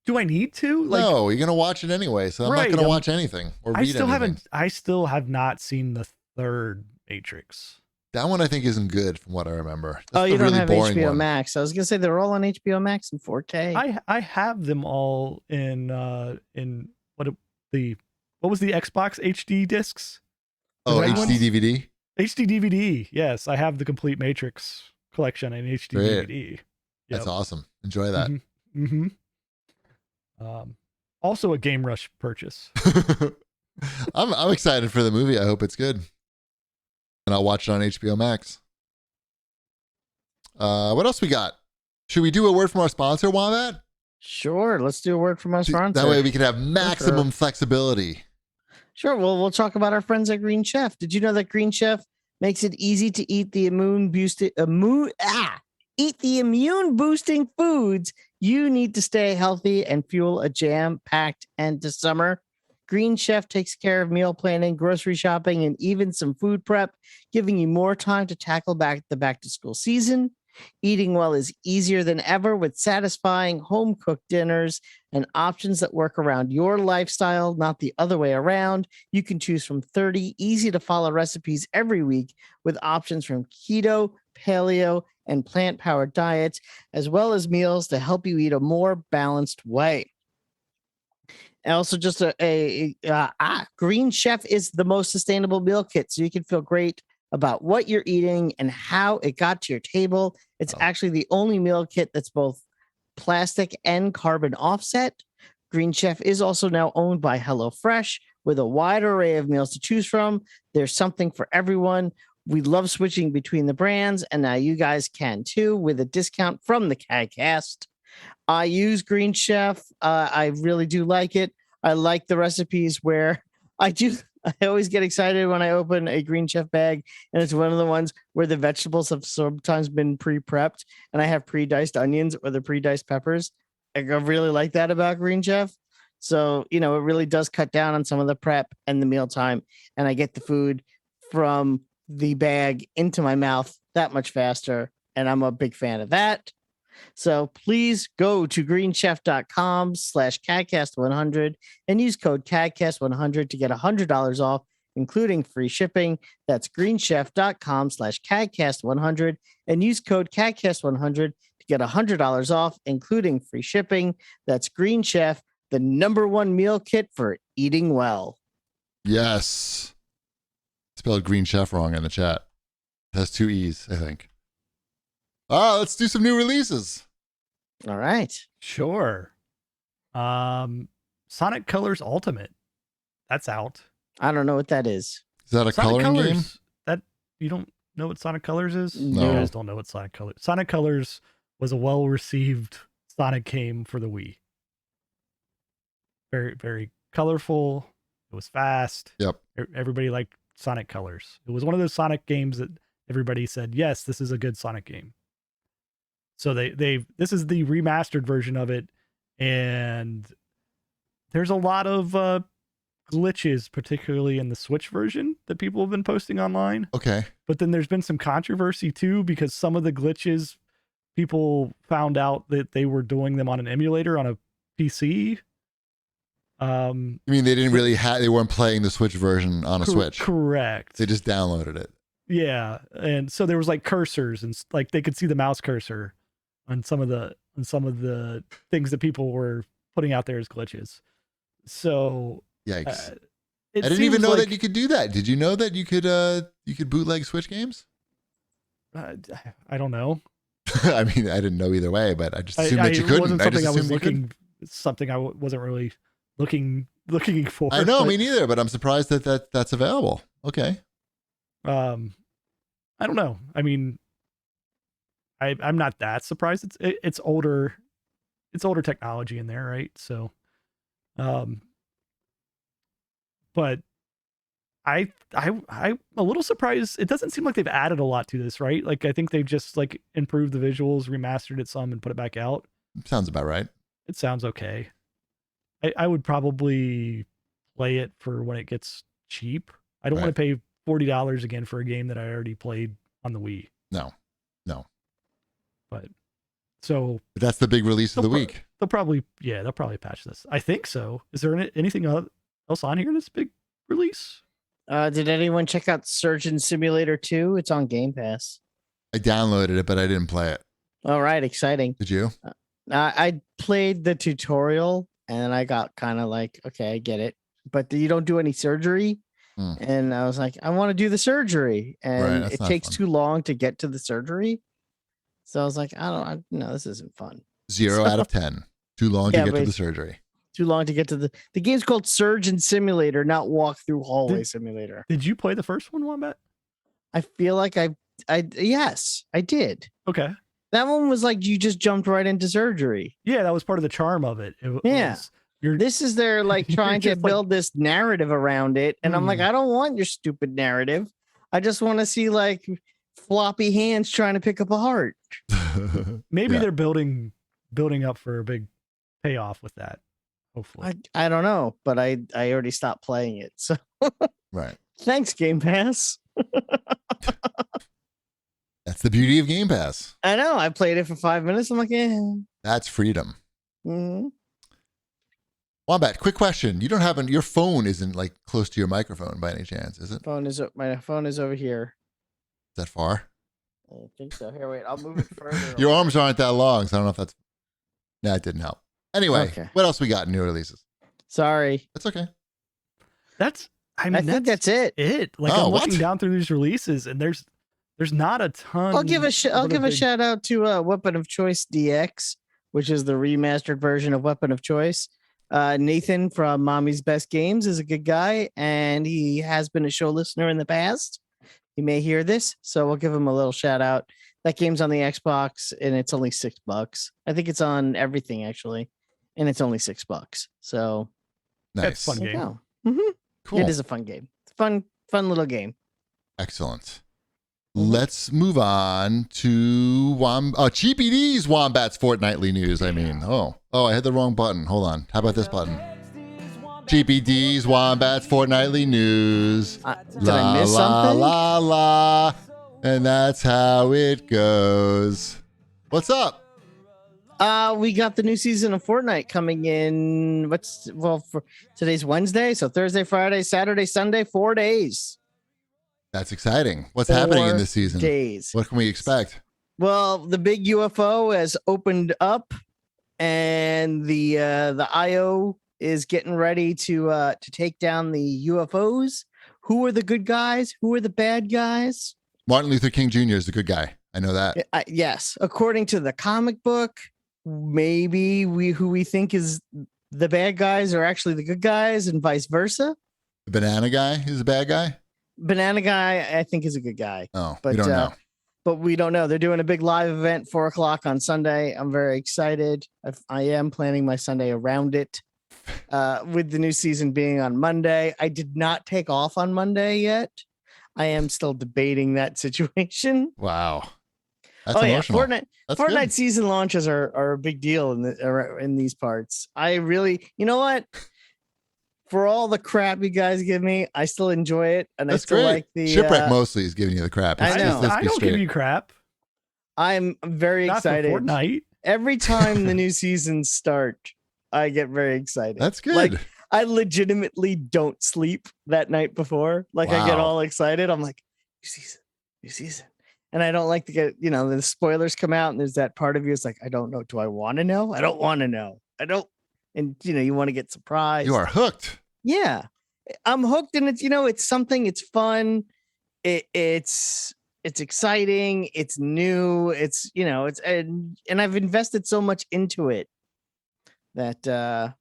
Do I need to? Like, no, you're gonna watch it anyway. So I'm Right, not gonna I'm- watch anything or read anything. I still have not seen the third Matrix. That one I think isn't good from what I remember. That's Oh, the you don't really have boring HBO one. Max. I was gonna say they're all on HBO Max in 4K. I have them all in what was the Xbox HD discs? Oh, red HD ones? DVD. HD DVD. Yes, I have the complete Matrix collection in HD Great. DVD. That's awesome. Enjoy that. Mm-hmm. Also a Game Rush purchase. I'm excited for the movie. I hope it's good, and I'll watch it on HBO Max. What else we got? Should we do a word from our sponsor, Wombat? Sure, let's do a word from our sponsor. That way we can have maximum flexibility. Sure. Well, we'll talk about our friends at Green Chef. Did you know that Green Chef makes it easy to eat the immune boosting foods you need to stay healthy and fuel a jam-packed end to summer? Green Chef takes care of meal planning, grocery shopping, and even some food prep, giving you more time to tackle the back-to-school season. Eating well is easier than ever with satisfying home-cooked dinners and options that work around your lifestyle, not the other way around. You can choose from 30 easy-to-follow recipes every week with options from keto, paleo, and plant-powered diets, as well as meals to help you eat a more balanced way. And also just Green Chef is the most sustainable meal kit, so you can feel great about what you're eating and how it got to your table. It's actually the only meal kit that's both plastic and carbon offset. Green Chef is also now owned by HelloFresh with a wide array of meals to choose from. There's something for everyone. We love switching between the brands, and now you guys can too with a discount from the CAGcast. I use Green Chef. I really do like it. I like the recipes where I always get excited when I open a Green Chef bag, and it's one of the ones where the vegetables have sometimes been pre-prepped, and I have pre-diced onions or the pre-diced peppers. I really like that about Green Chef. So, it really does cut down on some of the prep and the mealtime, and I get the food from the bag into my mouth that much faster, and I'm a big fan of that. So please go to greenchef.com/CAGcast100 and use code CAGcast100 to get $100 off, including free shipping. That's greenchef.com/CAGcast100 and use code CAGcast100 to get $100 off, including free shipping. That's Green Chef, the #1 meal kit for eating well. Yes. Spelled Green Chef wrong in the chat. It has 2 E's, I think. Let's do some new releases. All right. Sure. Sonic Colors Ultimate. That's out. I don't know what that is. Is that a Sonic coloring Colors, game? That you don't know what Sonic Colors is? No. You guys don't know what Sonic Colors. Sonic Colors was a well-received Sonic game for the Wii. Very, very colorful. It was fast. Yep. Everybody liked Sonic Colors. It was one of those Sonic games that everybody said, yes, this is a good Sonic game. So this is the remastered version of it, and there's a lot of glitches, particularly in the Switch version that people have been posting online. Okay. But then there's been some controversy too, because some of the glitches, people found out that they were doing them on an emulator on a PC. I mean, they didn't really have, they weren't playing the Switch version on a Switch. Correct. They just downloaded it. Yeah. And so there was like cursors and like they could see the mouse cursor on some of the things that people were putting out there as glitches. So Yikes. I didn't even know that you could do that. Did you know that you could bootleg Switch games? I don't know. I mean, I didn't know either way, but I just assumed that you couldn't. Wasn't something I was looking. Something I wasn't really looking for. I know, me neither. But I'm surprised that that's available. Okay. I don't know. I mean, I'm not that surprised. It's older. It's older technology in there, right? So, but I'm a little surprised. It doesn't seem like they've added a lot to this, right? Like I think they've just like improved the visuals, remastered it some, and put it back out. Sounds about right. It sounds okay. I would probably play it for when it gets cheap. I don't want to pay $40 again for a game that I already played on the Wii. No. But that's the big release of the week. They'll probably patch this. I think so. Is there anything else on here that's a big release? Did anyone check out Surgeon Simulator 2? It's on Game Pass. I downloaded it, but I didn't play it. All right, exciting. Did you? I played the tutorial and I got kind of like, okay, I get it. But you don't do any surgery. And I was like, I want to do the surgery. And it takes too long to get to the surgery. So I was like, no, this isn't fun. 0 out of 10. Too long to get to the surgery. Too long to get to the game's called Surgeon Simulator, not Walk Through Hallway Simulator. Did you play the first one, Wombat? I feel like yes, I did. Okay. That one was like you just jumped right into surgery. Yeah, that was part of the charm of it. This is their like trying to build this narrative around it. And I'm like, I don't want your stupid narrative. I just want to see like floppy hands trying to pick up a heart. Maybe they're building up for a big payoff with that. Hopefully. I don't know, but I already stopped playing it. So right. Thanks, Game Pass. That's the beauty of Game Pass. I know. I played it for 5 minutes. I'm like, That's freedom. Mm-hmm. Wombat, quick question. You don't have your phone isn't like close to your microphone by any chance, is it? My phone is over here. Is that far? I think so. Here, wait. I'll move it further. Your arms aren't that long, so I don't know if that's... Nah, it didn't help. Anyway, What else we got in new releases? Sorry. That's okay. I think that's it. Like I'm looking down through these releases, and there's not a ton. I'll give a shout out to Weapon of Choice DX, which is the remastered version of Weapon of Choice. Nathan from Mommy's Best Games is a good guy, and he has been a show listener in the past. He may hear this, so we'll give him a little shout out. That game's on the Xbox, and it's only $6. I think it's on everything actually, and it's only $6. So nice. That's a fun game. Mm-hmm. Cool. It is a fun game. It's fun little game. Excellent. Let's move on to Cheapy D's Wombat's fortnightly news. I mean, I hit the wrong button. Hold on. How about this button? Cheapy D's Wombat's fortnightly news. Did I miss something? La la, and that's how it goes. What's up? We got the new season of Fortnite coming in. For today's Wednesday, so Thursday, Friday, Saturday, Sunday, 4 days. That's exciting. What's happening in this season? Days. What can we expect? Well, the big UFO has opened up, and the IO is getting ready to take down the UFOs. Who are the good guys? Who are the bad guys? Martin Luther King Jr. is the good guy. I know that. Yes, according to the comic book, maybe who we think is the bad guys are actually the good guys, and vice versa. The banana guy is the bad guy. Banana guy, I think, is a good guy. Oh, but we don't know. But we don't know. They're doing a big live event, 4:00 on Sunday. I'm very excited. I am planning my Sunday around it. With the new season being on Monday, I did not take off on Monday yet. I am still debating that situation. Wow, that's emotional. Yeah, Fortnite season launches are a big deal in these parts. I really, you know what? for all the crap you guys give me, I still enjoy it, and That's I still great. like the Shipwreck mostly is giving you the crap. I know. Let's I be don't straight. give you crap. I'm very Not for excited. Fortnite. Every time the new seasons start, I get very excited. That's good. Like, I legitimately don't sleep that night before. Like, I get Wow. all excited. I'm like, new season. And I don't like to get, the spoilers come out, and there's that part of you. It's like, I don't know. Do I want to know? I don't want to know. I don't. And, you want to get surprised. You are hooked. Yeah. I'm hooked, and it's something, it's fun. It's exciting. It's new. It's, and I've invested so much into it that,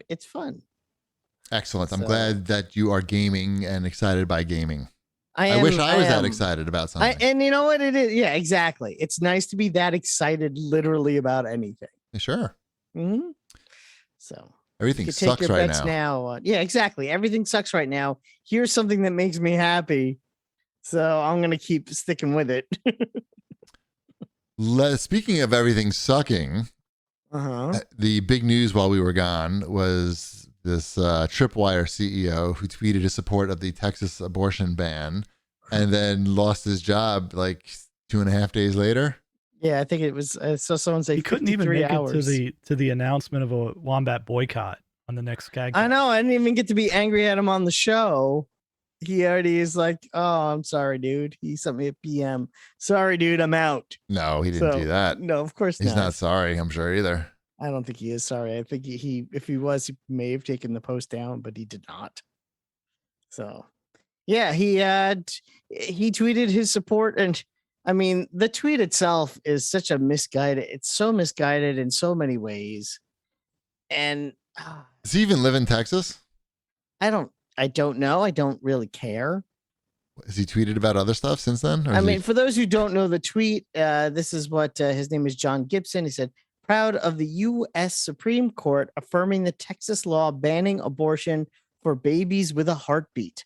it's fun. Excellent. I'm So- glad that you are gaming and excited by gaming. I wish I was that excited about something. And you know what it is? Yeah, exactly. It's nice to be that excited literally about anything. Sure. Mm-hmm. So Everything you can take sucks your right bets now. now. Yeah, exactly. Everything sucks right now. Here's something that makes me happy. So I'm going to keep sticking with it. Speaking of everything sucking, Uh-huh. the big news while we were gone was this Tripwire CEO who tweeted his support of the Texas abortion ban and then lost his job like 2.5 days later. Yeah, I think it was. I saw someone say He couldn't even 53 make hours. it to the announcement of a wombat boycott on the next CAGcast. I know. I didn't even get to be angry at him on the show. He already is like, "Oh, I'm sorry, dude." He sent me a PM. Sorry, dude, I'm out. No, he didn't So, do that. No, of course He's not sorry, I'm sure either. I don't think he is sorry. I think he if he was, he may have taken the post down, but he did not. So, yeah, he tweeted his support, and I mean, the tweet itself is such a misguided. It's so misguided in so many ways, and Does he even live in Texas? I don't know. I don't really care. Has he tweeted about other stuff since then? Or I is he- mean, for those who don't know the tweet, this is what his name is John Gibson. He said, proud of the U.S. Supreme Court affirming the Texas law banning abortion for babies with a heartbeat.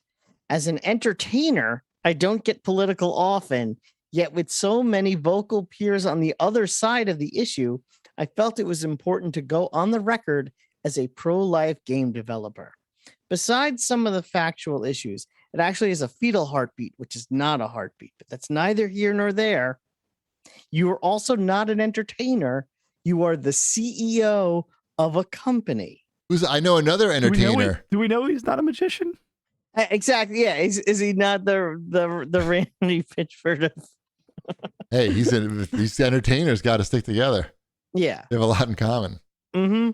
As an entertainer, I don't get political often, yet with so many vocal peers on the other side of the issue, I felt it was important to go on the record as a pro-life game developer. Besides some of the factual issues, it actually is a fetal heartbeat, which is not a heartbeat, but that's neither here nor there. You are also not an entertainer. You are the CEO of a company. I know another entertainer. Do we know he's not a magician? Exactly. Yeah. Is he not the Randy Pitchford of? Hey, these entertainers got to stick together. Yeah. They have a lot in common. Mm-hmm.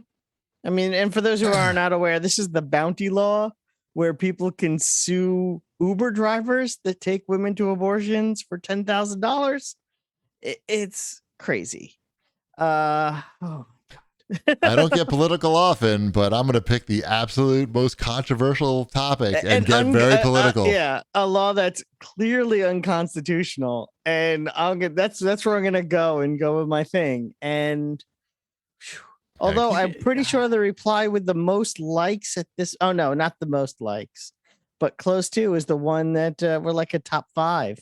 I mean, and for those who are not aware, this is the bounty law where people can sue Uber drivers that take women to abortions for $10,000. It's crazy. I don't get political often, but I'm going to pick the absolute most controversial topic and get very political. Yeah, a law that's clearly unconstitutional, and that's where I'm going to go with my thing. And although I'm pretty sure the reply with the most likes at this, oh no, not the most likes, but close to, is the one that we're like a top 5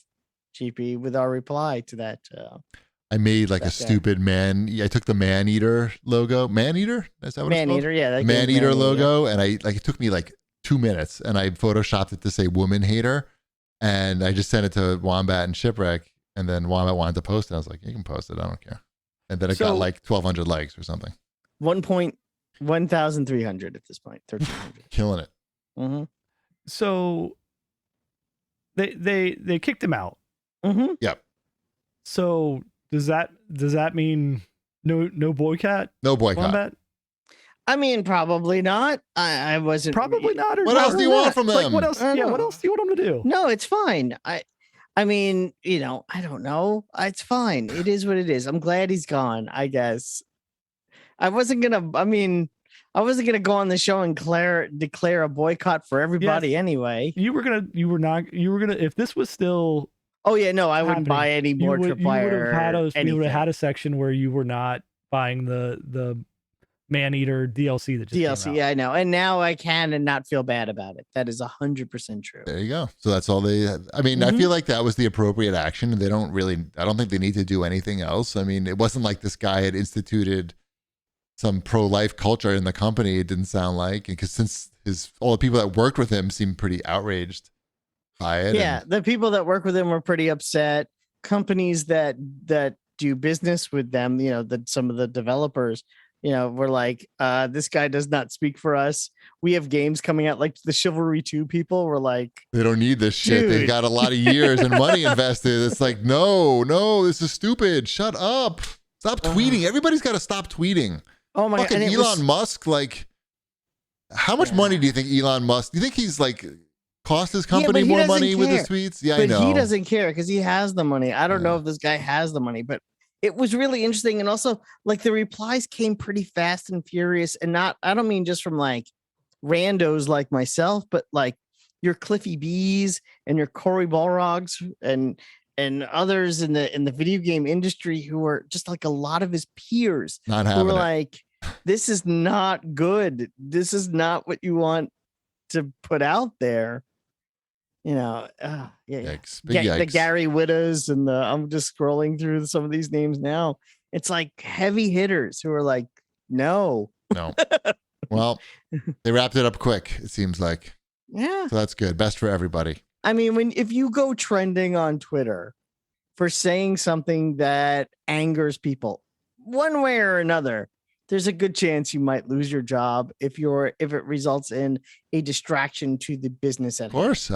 GP with our reply to that. I made like a stupid I took the Maneater logo. Maneater? Is that what Maneater, it's called? yeah. Maneater logo. And it took me like 2 minutes and I photoshopped it to say woman hater. And I just sent it to Wombat and Shipwreck. And then Wombat wanted to post it. I was like, you can post it. I don't care. And then it got like 1,200 likes or something. 1,300 at this point. 1,300. Killing it. Mm-hmm. So they kicked him out. Mm-hmm. Yep. So does that mean no boycott? No boycott. Wombat? I mean, probably not. I wasn't. Probably not. Or what else do you want from them? Like, what else? Yeah. What else do you want them to do? No, it's fine. I mean, I don't know. It's fine. It is what it is. I'm glad he's gone, I guess. I wasn't gonna go on the show and declare a boycott for everybody anyway. You were gonna, if this was still. Oh yeah, no, I wouldn't buy any more Tripwire. You would have had a section where you were not buying the Maneater DLC that just DLC. came out. Yeah, I know, and now I can and not feel bad about it. That is 100% true. There you go. So that's all they. I mean, I feel like that was the appropriate action. They don't really. I don't think they need to do anything else. I mean, it wasn't like this guy had instituted some pro-life culture in the company. It didn't sound like, because since all the people that worked with him seemed pretty outraged by it. Yeah, the people that work with him were pretty upset. Companies that do business with them, some of the developers, were like, this guy does not speak for us. We have games coming out, like the Chivalry 2 people were like, they don't need this shit. They Dude. got a lot of years and money invested. It's like, no, this is stupid. Shut up. Stop tweeting. Everybody's got to stop tweeting. oh my Fucking God. And Elon Musk, like, how much money do you think Elon Musk, do you think he's like cost his company but he more doesn't money with his care. tweets? Yeah, But I know. he doesn't care because he has the money. I don't know Yeah. if this guy has the money, but it was really interesting. And also, like, the replies came pretty fast and furious. And I don't mean just from like randos like myself, but like your Cliffy B's and your Cory Balrogs and others in the video game industry who are just like a lot of his peers Not who having were it. like, this is not good. This is not what you want to put out there. Yeah. Yikes. Big The yikes. Gary Widows and I'm just scrolling through some of these names now. It's like heavy hitters who are like, no. No. Well, they wrapped it up quick, it seems like. Yeah. So that's good. Best for everybody. I mean, if you go trending on Twitter for saying something that angers people one way or another, there's a good chance you might lose your job if it results in a distraction to the business at Of hand. course.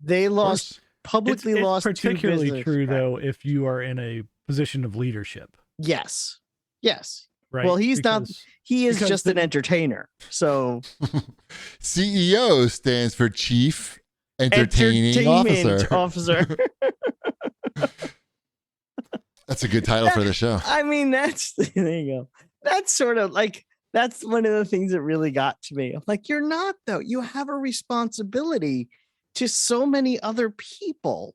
They lost It's publicly lost particularly two true business though if you are in a position of leadership, Yes. right? Well, he is because just an entertainer. So CEO stands for Chief Entertaining Officer. Officer. That's a good title for the show. I mean, there you go. That's sort of like, that's one of the things that really got to me. I'm like, you're not though. You have a responsibility to so many other people.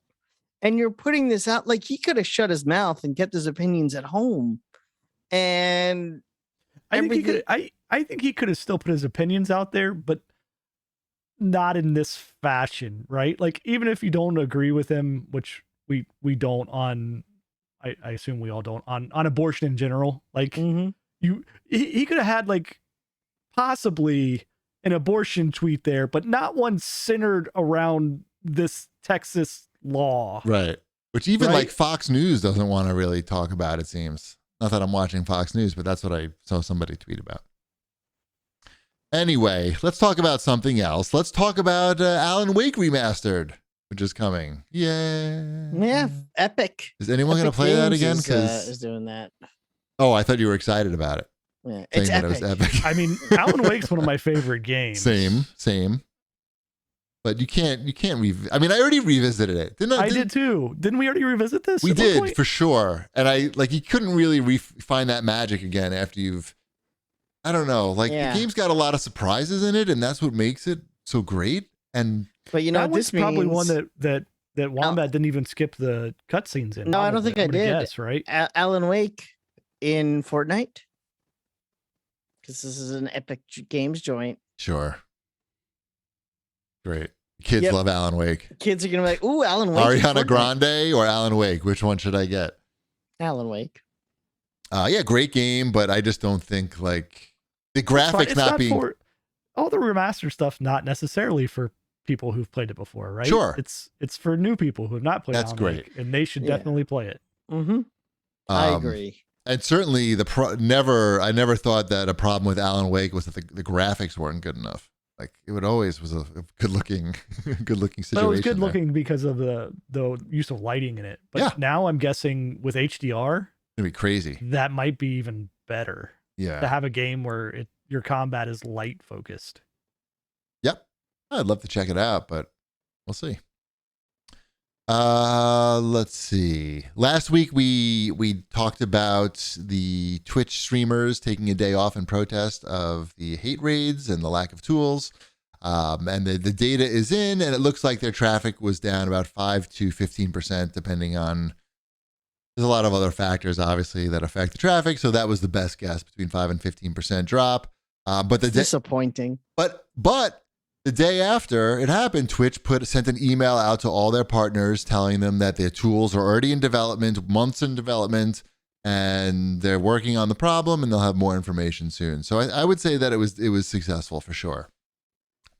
And you're putting this out, like he could have shut his mouth and kept his opinions at home. And I think he could. I think he could have still put his opinions out there, but not in this fashion, right? Like even if you don't agree with him, which we don't on, I assume we all don't on abortion in general. Like he could have had like possibly an abortion tweet there, but not one centered around this Texas law. Right. Which even Right? like Fox News doesn't want to really talk about, it seems. Not that I'm watching Fox News, but that's what I saw somebody tweet about. Anyway, let's talk about something else. Let's talk about Alan Wake Remastered, which is coming. yeah, Epic. Is anyone going to Epic play that Games again? is Because doing that. oh, I thought you were excited about it. Yeah, Saying it's that epic. it was epic. I mean, Alan Wake's one of my favorite games. Same. But you can't. I mean, I already revisited it. I did too. Didn't we already revisit this? We at one did point? for sure. And you couldn't really find that magic again after you've. I don't know. Like Yeah. the game's got a lot of surprises in it, and that's what makes it so great. And But you know, that this was probably means one that Wombat didn't even skip the cutscenes in. No, I don't probably. think I I'm gonna did. Guess, right? Alan Wake in Fortnite, because this is an Epic Games joint. sure, great. Kids Yep. love Alan Wake. Kids are gonna be like, "Ooh, Alan Wake!" in Ariana Fortnite." Grande or Alan Wake? Which one should I get? Alan Wake. Yeah, great game, but I just don't think like the graphics It's not being for all the remaster stuff. Not necessarily for people who've played it before, right? Sure. It's for new people who have not played. That's Alan great. Wake, and they should Yeah. definitely play it. Mm-hmm. I agree. And certainly I never thought that a problem with Alan Wake was that the graphics weren't good enough. Like it always was a good looking situation. But it was good there. looking because of the use of lighting in it. But Yeah. now I'm guessing with HDR, It'd be crazy. that might be even better to Yeah. have a game where your combat is light focused. Yep. I'd love to check it out, but we'll see. Let's see. Last week we talked about the Twitch streamers taking a day off in protest of the hate raids and the lack of tools. And the data is in, and it looks like their traffic was down about 5 to 15%, depending on. There's a lot of other factors, obviously, that affect the traffic. So that was the best guess, between 5 and 15% drop. But the Disappointing. but the day after it happened, Twitch sent an email out to all their partners telling them that their tools are already in development, months in development, and they're working on the problem, and they'll have more information soon. So I would say that it was successful for sure,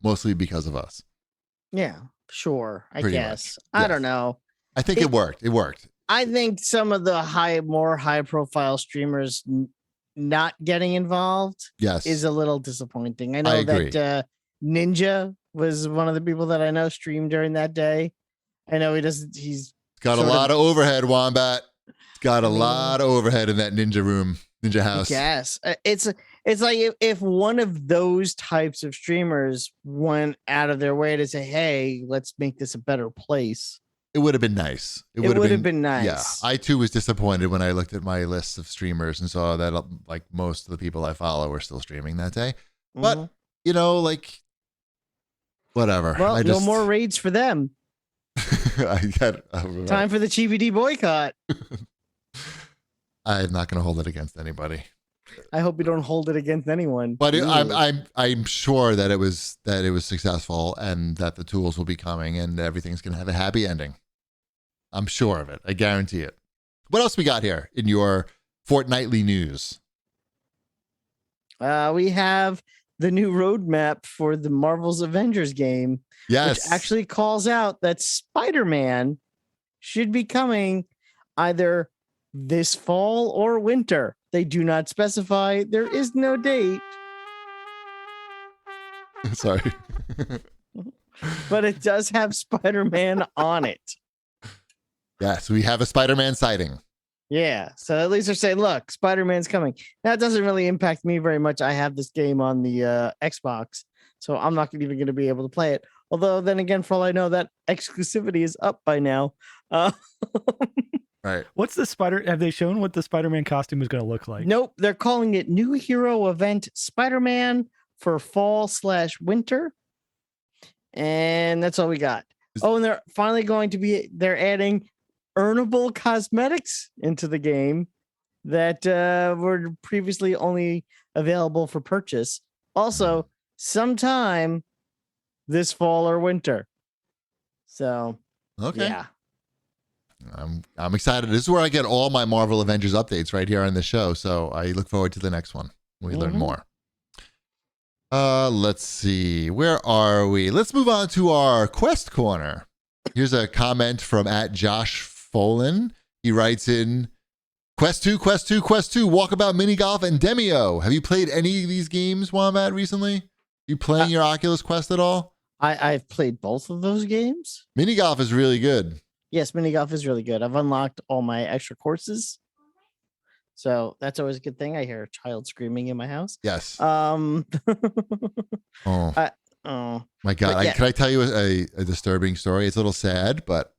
mostly because of us. Yeah, sure. I Pretty guess. much. I Yes. don't know. I think it worked. It worked. I think some of the more high profile streamers not getting involved Yes. is a little disappointing. I know agree. that Ninja was one of the people that I know streamed during that day. I know he's got a sort lot of overhead, Wombat. It's got a mean, lot of overhead in that ninja room, ninja house. Yes, it's like if one of those types of streamers went out of their way to say, "Hey, let's make this a better place." It would have been nice. It would have been nice. Yeah, I too was disappointed when I looked at my list of streamers and saw that like most of the people I follow were still streaming that day. But you know, like whatever. Well, no more raids for them. Time for the GBD boycott. I'm not going to hold it against anybody. I hope you don't hold it against anyone. But I'm sure that it was successful, and that the tools will be coming, and everything's going to have a happy ending. I'm sure of it. I guarantee it. What else we got here in your fortnightly news? We have the new roadmap for the Marvel's Avengers game. Yes. Which actually calls out that Spider-Man should be coming either this fall or winter. They do not specify. There is no date. Sorry. But it does have Spider-Man on it. Yes, we have a Spider-Man sighting. Yeah, so at least they're saying, look, Spider-Man's coming. That doesn't really impact me very much. I have this game on the Xbox, so I'm not even going to be able to play it. Although, then again, for all I know, that exclusivity is up by now. Right. What's the have they shown what the Spider-Man costume is going to look like? Nope, they're calling it New Hero Event Spider-Man for fall/winter. And that's all we got. And they're finally they're adding earnable cosmetics into the game that were previously only available for purchase. Also, sometime this fall or winter. So, okay. Yeah. I'm excited. This is where I get all my Marvel Avengers updates right here on the show. So I look forward to the next one. We learn more. Let's see. Where are we? Let's move on to our Quest Corner. Here's a comment from @JoshFolan. He writes in, Quest 2, Walkabout Mini Golf, and Demio. Have you played any of these games, Wombat, recently? You playing your Oculus Quest at all? I've played both of those games. Mini Golf is really good. Yes, mini golf is really good. I've unlocked all my extra courses. So that's always a good thing. I hear a child screaming in my house. Yes. Oh. My God. Yeah. Can I tell you a disturbing story? It's a little sad, but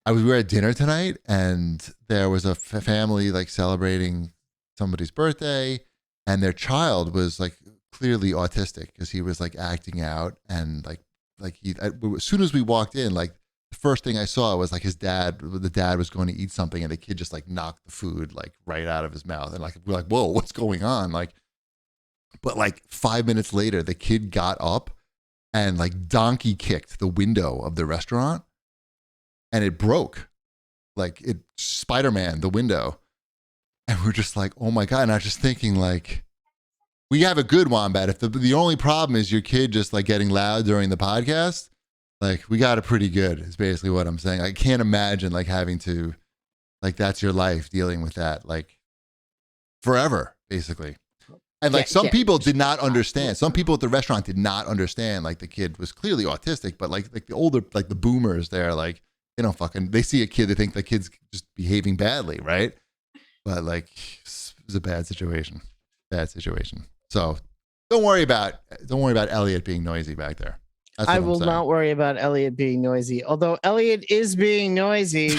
we were at dinner tonight, and there was a family like celebrating somebody's birthday, and their child was like clearly autistic because he was like acting out, and like as soon as we walked in, like the first thing I saw was like the dad was going to eat something, and the kid just like knocked the food like right out of his mouth, and like we're like, whoa, what's going on? Like, but like 5 minutes later, the kid got up and like donkey kicked the window of the restaurant, and it broke, like it Spider-Man the window, and we're just like, oh my God. And I was just thinking, like, we have a good Wombat. If the only problem is your kid just like getting loud during the podcast, like we got it pretty good, is basically what I'm saying. I can't imagine like having to, like, that's your life dealing with that, like forever, basically. And like some people did not understand. Some people at the restaurant did not understand. Like the kid was clearly autistic, but like the older, like the boomers, they're like, they see a kid, they think the kid's just behaving badly, right? But like it was a bad situation. So don't worry about Elliot being noisy back there. I will not worry about Elliot being noisy, although Elliot is being noisy.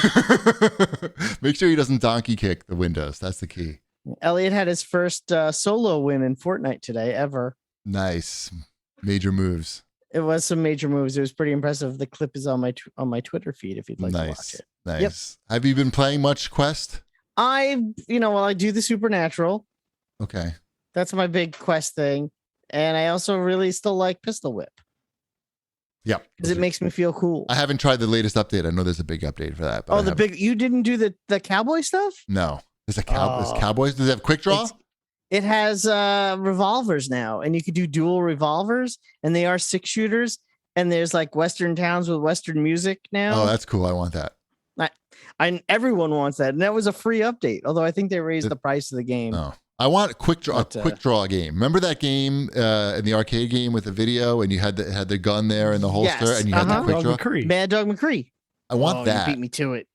Make sure he doesn't donkey kick the windows. That's the key. Elliot had his first solo win in Fortnite today ever. Nice. Major moves. It was some major moves. It was pretty impressive. The clip is on my Twitter feed if you'd like to watch it. Nice. Yep. Have you been playing much Quest? I do the Supernatural. Okay. That's my big Quest thing. And I also really still like Pistol Whip. Yeah. Because it makes me feel cool. I haven't tried the latest update. I know there's a big update for that. But you didn't do the cowboy stuff? No. Is Cowboys? Does it have quick draw? It has revolvers now, and you could do dual revolvers, and they are 6-shooters. And there's like Western towns with Western music now. Oh, that's cool. I want that. Everyone wants that, and that was a free update. Although I think they raised the price of the game. Oh, I want a quick draw game. Remember that game in the arcade game with the video, and you had the gun there in the holster, and you had the quick draw. Mad Dog McCree. I want that. You beat me to it.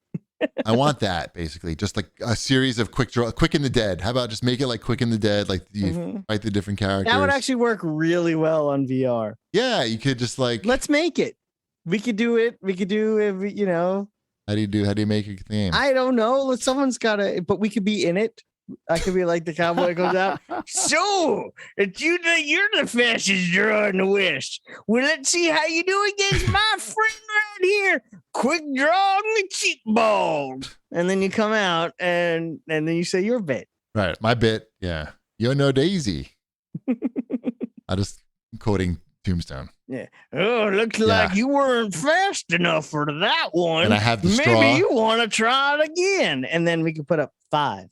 I want that, basically, just like a series of quick in the Dead. How about just make it like Quick in the Dead, like you fight the different characters? That would actually work really well on VR. Yeah, you could just like let's make it. We could do it. We could do it. You know. How do you make a game? I don't know. Someone's got to, but we could be in it. I could be like the cowboy goes out. So, it's you're the fastest draw in the West. Well, let's see how you do against my friend right here. Quick draw on the cheap balls. And then you come out and then you say your bit. Right. My bit. Yeah. You're no Daisy. I just quoting Tombstone. Yeah. Oh, looks like you weren't fast enough for that one. And I have the straw. Maybe you want to try it again. And then we can put up 5,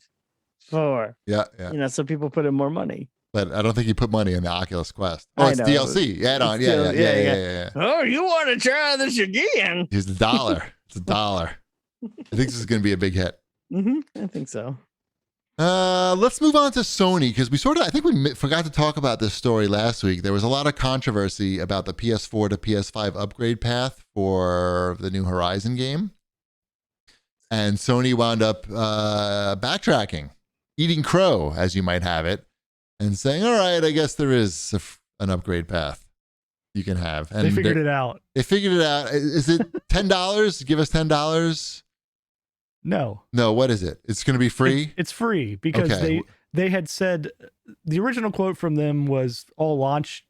4. Yeah. You know, so people put in more money. But I don't think you put money in the Oculus Quest. Oh, it's DLC. Add-on. Yeah. Oh, you want to try this again? Here's the $1. It's $1. I think this is going to be a big hit. I think so. Let's move on to Sony, because I think we forgot to talk about this story last week. There was a lot of controversy about the PS4 to PS5 upgrade path for the new Horizon game. And Sony wound up backtracking, eating crow, as you might have it, and saying, all right, I guess there is an upgrade path you can have. And they figured it out. They figured it out. Is it $10? Give us $10? No, what is it? It's going to be free? It's free because they had said the original quote from them was all launch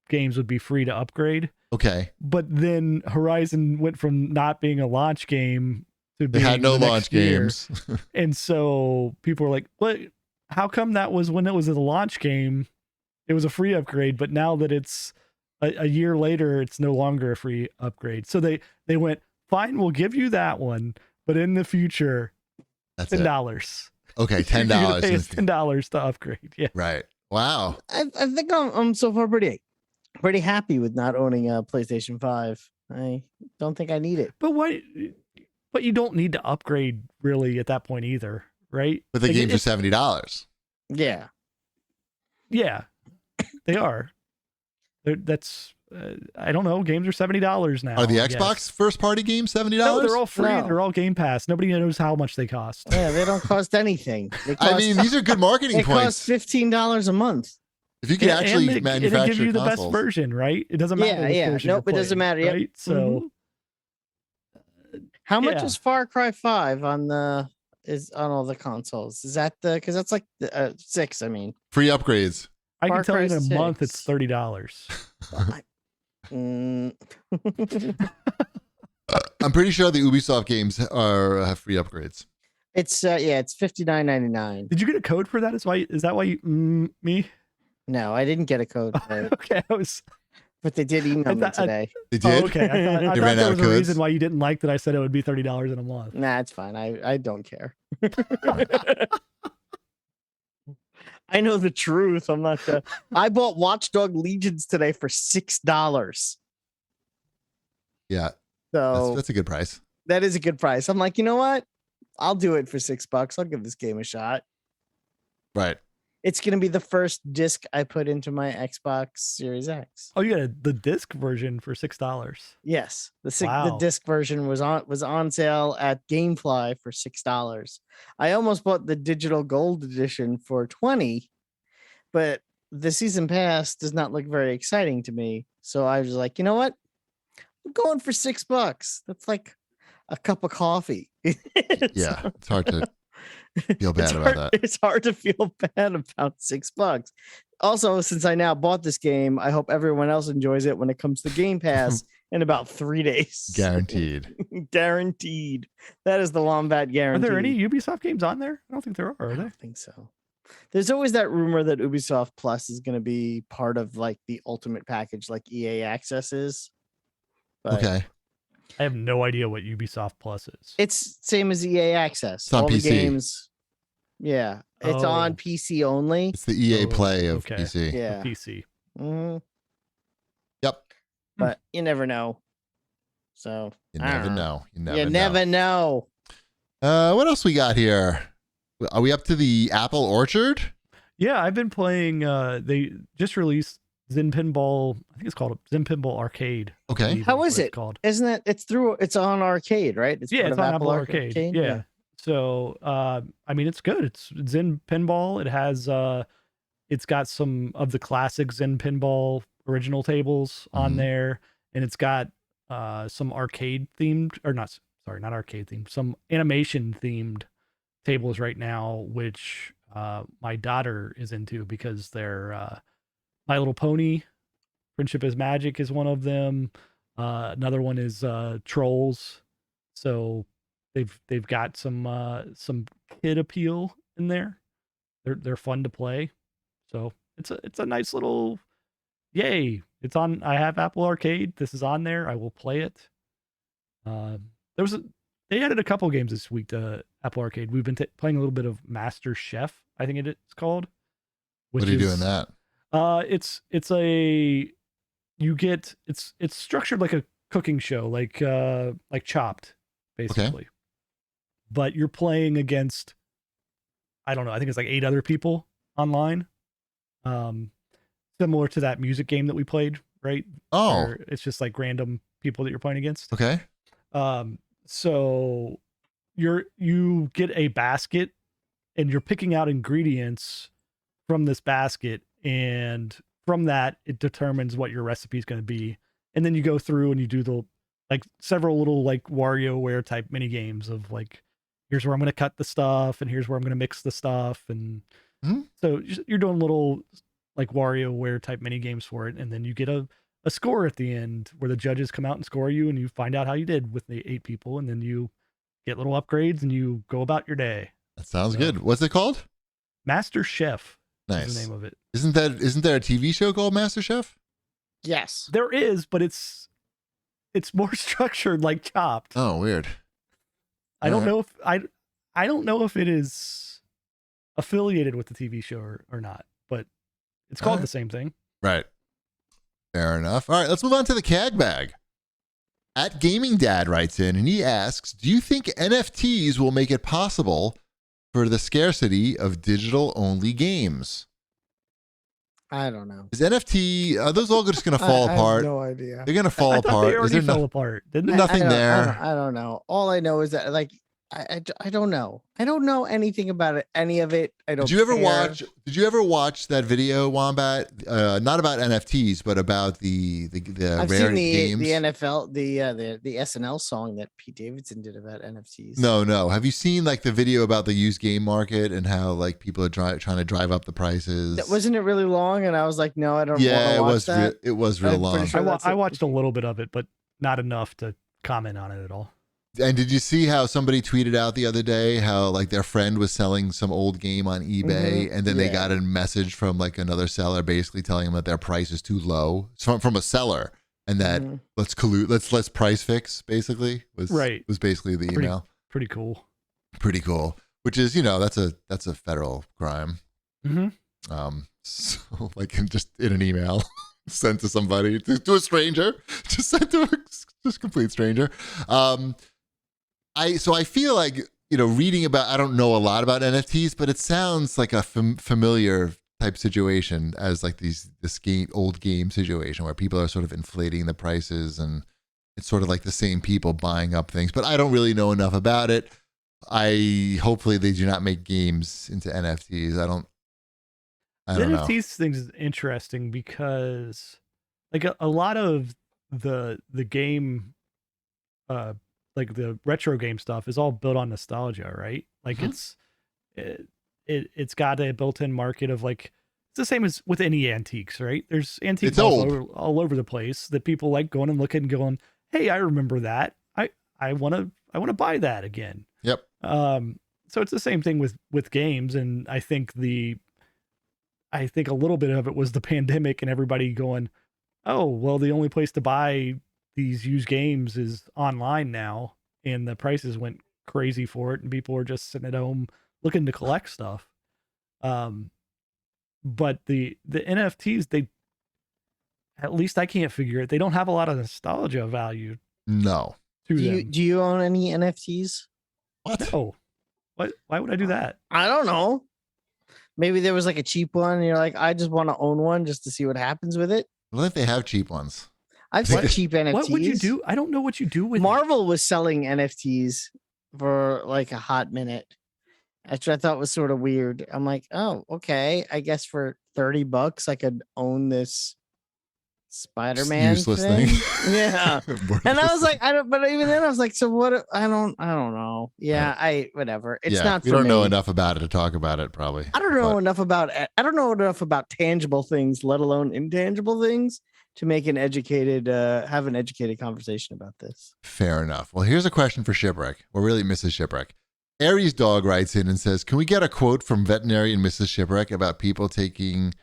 games would be free to upgrade. Okay. But then Horizon went from not being a launch game to being they had no launch games. And so people were like, what? How come that was when it was a launch game, it was a free upgrade, but now that it's a year later, it's no longer a free upgrade. So they went, fine, we'll give you that one. But in the future, that's $10. Okay, $10. Pay us $10 to upgrade. Yeah. Right. Wow. I think I'm so far pretty happy with not owning a PlayStation 5. I don't think I need it. But why? But you don't need to upgrade really at that point either, right? But the games are $70. Yeah. Yeah, they are. That's. I don't know. Games are $70 now. Are the Xbox first party games $70? No, they're all free. No. They're all Game Pass. Nobody knows how much they cost. Yeah, they don't cost anything. These are good marketing points. They cost $15 a month. If you could actually manufacture and give you the consoles. best version, right? It doesn't matter. Yeah. Nope, it doesn't matter. Yep. Right? So, how much is Far Cry 5 on all the consoles? Is that because that's like 6? I mean, free upgrades. I can tell you in a 6. month it's $30. I'm pretty sure the Ubisoft games have free upgrades. It's it's $59.99. Did you get a code for that? Is that why you me? No, I didn't get a code for it. Okay, but they did email me today. They did? Oh, okay. I thought ran there out was of a codes? reason why you didn't like that I said it would be $30 in a month. Nah, it's fine. I don't care. I know the truth. I'm not. I bought Watchdog Legions today for $6. Yeah, so that's a good price. That is a good price. I'm like, you know what? I'll do it for $6. I'll give this game a shot. Right. It's gonna be the first disc I put into my Xbox Series X. Oh, you got the disc version for $6. Yes, the disc version was on sale at GameFly for $6. I almost bought the digital gold edition for $20, but the season pass does not look very exciting to me. So I was like, you know what? I'm going for $6. That's like a cup of coffee. Yeah, it's hard to feel bad about that. It's hard to feel bad about $6. Also, since I now bought this game, I hope everyone else enjoys it when it comes to Game Pass in about 3 days. Guaranteed. Guaranteed. That is the Wombat guarantee. Are there any Ubisoft games on there? I don't think there are. I don't think so. There's always that rumor that Ubisoft Plus is going to be part of like the ultimate package, like EA Access is. But okay. I have no idea what Ubisoft Plus is. It's same as EA Access. It's on all PC. The games. Yeah, it's on Oh. PC only. It's the EA Oh, Play of okay. PC. Yeah. PC. Mhm. Yep. But you never know. So You I don't never know. know. You You never know. What else we got here? Are we up to the Apple Orchard? Yeah, I've been playing. They just released Zen Pinball. I think it's called Zen Pinball Arcade. I Okay. believe How what is it's it? called. Isn't it? It's on arcade, right? It's Yeah, part it's of on Apple Arcade. Yeah. So, I mean, it's good. It's Zen Pinball. It has, it's got some of the classic Zen Pinball original tables on Mhm. there, and it's got some arcade themed, or not, sorry, not arcade themed, some animation themed tables right now, which my daughter is into because they're My Little Pony, Friendship is Magic is one of them. Another one is Trolls. So they've got some kid appeal in there. They're fun to play. So it's a nice little yay. It's on. I have Apple Arcade. This is on there. I will play it. Uh, there was a, they added a couple games this week to Apple Arcade. We've been playing a little bit of Master Chef. I think it's called. Which What are you is doing that? it's a you get it's structured like a cooking show, like Chopped, basically. But you're playing against, I don't know, I think it's like 8 other people online. Similar to that music game that we played, right? Oh, Where it's just like random people that you're playing against. okay. So you get a basket and you're picking out ingredients from this basket, and from that it determines what your recipe is going to be. And then you go through and you do the like several little like WarioWare type mini games of like, here's where I'm going to cut the stuff and here's where I'm going to mix the stuff. And so you're doing little like WarioWare type mini games for it, and then you get a score at the end where the judges come out and score you, and you find out how you did with the 8 people, and then you get little upgrades and you go about your day. That sounds good. What's it called? Master Chef Nice. is the name of it. Isn't there a TV show called Master Chef? Yes. There is, but it's more structured like Chopped. Oh, weird. I don't know if I don't know if it is affiliated with the TV show or not, but it's called the same thing. Right. Fair enough. All right, let's move on to the CAG bag. At Gaming Dad writes in and he asks, do you think NFTs will make it possible for the scarcity of digital only games? I don't know. Is NFT, are those all just going to fall I apart? have no idea. They're going to fall I thought apart. they already fell apart, didn't they? nothing there? I don't know. All I know is that like I don't know. I don't know anything about it. Any of it. I don't. Did you ever care. watch? Did you ever watch that video, Wombat? Not about NFTs, but about the I've rare seen games. the NFL the SNL song that Pete Davidson did about NFTs. No. Have you seen like the video about the used game market and how like people are trying to drive up the prices? Wasn't it really long? And I was like, no, I don't. Yeah, want to watch that. it was real I'm pretty long. sure I watched a little bit of it, but not enough to comment on it at all. And did you see how somebody tweeted out the other day how like their friend was selling some old game on eBay and then they got a message from like another seller basically telling them that their price is too low from a seller and that let's collude, let's price fix basically was basically the email. Pretty cool. Pretty cool. Which is, that's a federal crime. So like just in an email sent to somebody, to a stranger, just sent to a just complete stranger. I feel like, reading about, I don't know a lot about NFTs, but it sounds like a familiar type situation as like this old game situation where people are sort of inflating the prices and it's sort of like the same people buying up things, but I don't really know enough about it. Hopefully they do not make games into NFTs. I don't know. NFTs things is interesting because like a lot of the game, like the retro game stuff is all built on nostalgia, right? Like it's got a built-in market of like, it's the same as with any antiques, right? There's antiques all over the place that people like going and looking and going, hey, I remember that. I want to buy that again. Yep. So it's the same thing with games. And I think a little bit of it was the pandemic and everybody going, oh, well, the only place to buy these used games is online now, and the prices went crazy for it, and people are just sitting at home looking to collect stuff. But the NFTs, they, at least I can't figure it. They don't have a lot of nostalgia value No. to Do them. you own any NFTs? What? No. What? Why would I do that? I don't know. Maybe there was like a cheap one and you're like, I just want to own one just to see what happens with it. I don't think they have cheap ones. I've seen cheap NFTs. What would you do? I don't know what you do with Marvel was selling NFTs for like a hot minute, which I thought was sort of weird. I'm like, oh, okay. I guess for $30 I could own this Spider-Man Useless thing. thing. Yeah. And I was like, I don't, but even then I was like, so what? I don't know. Yeah, whatever. It's not for we don't me. know enough about it to talk about it, probably. I don't know enough about tangible things, let alone intangible things, to make have an educated conversation about this. Fair enough. Well, here's a question for Shipwreck, or really Mrs. Shipwreck. Aries Dog writes in and says, can we get a quote from veterinarian Mrs. Shipwreck about people taking,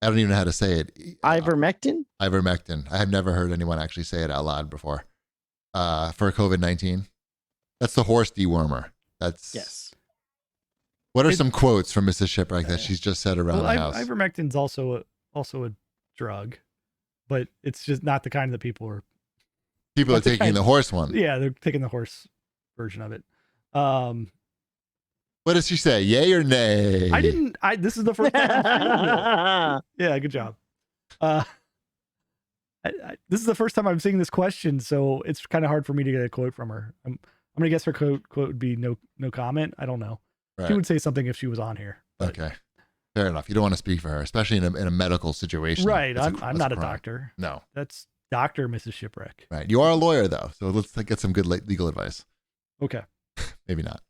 I don't even know how to say it. Ivermectin? Ivermectin. I have never heard anyone actually say it out loud before. For COVID-19. That's the horse dewormer. Yes. What are some quotes from Mrs. Shipwreck that she's just said around the house? Ivermectin's also a drug, but it's just not the kind that people are taking the horse one. Yeah, they're taking the horse version of it. What does she say? Yay or nay? This is the first time. Yeah, good job. This is the first time I'm seeing this question, so it's kind of hard for me to get a quote from her. I'm gonna guess her quote would be no comment. I don't know. Right. She would say something if she was on here. But. Okay, fair enough. You don't want to speak for her, especially in a medical situation. Right. I'm not a doctor. No, that's Dr. Mrs. Shipwreck. Right. You are a lawyer though, so let's get some good legal advice. Okay. Maybe not.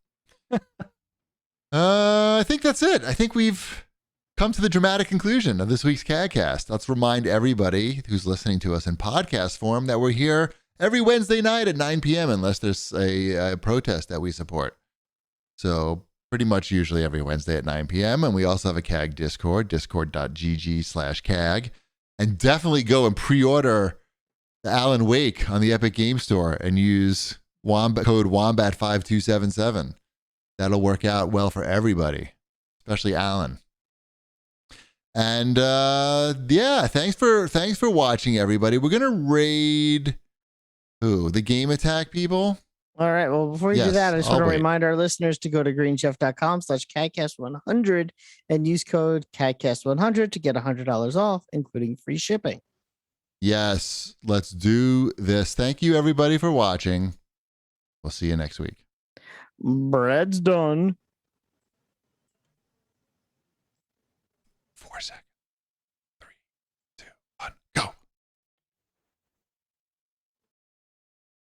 I think that's it. I think we've come to the dramatic conclusion of this week's CAGcast. Let's remind everybody who's listening to us in podcast form that we're here every Wednesday night at 9 p.m. unless there's a protest that we support. So pretty much usually every Wednesday at 9 p.m. And we also have a CAG Discord, discord.gg/CAG. And definitely go and pre-order the Alan Wake on the Epic Game Store and use code WOMBAT5277. That'll work out well for everybody, especially Alan. And thanks for watching, everybody. We're gonna raid the Game Attack people. All right. Well, before you do that, I just want to remind our listeners to go to greenchef.com/CAGcast100 and use code CAGcast100 to get $100 off, including free shipping. Yes, let's do this. Thank you, everybody, for watching. We'll see you next week. Bread's done. 4 seconds.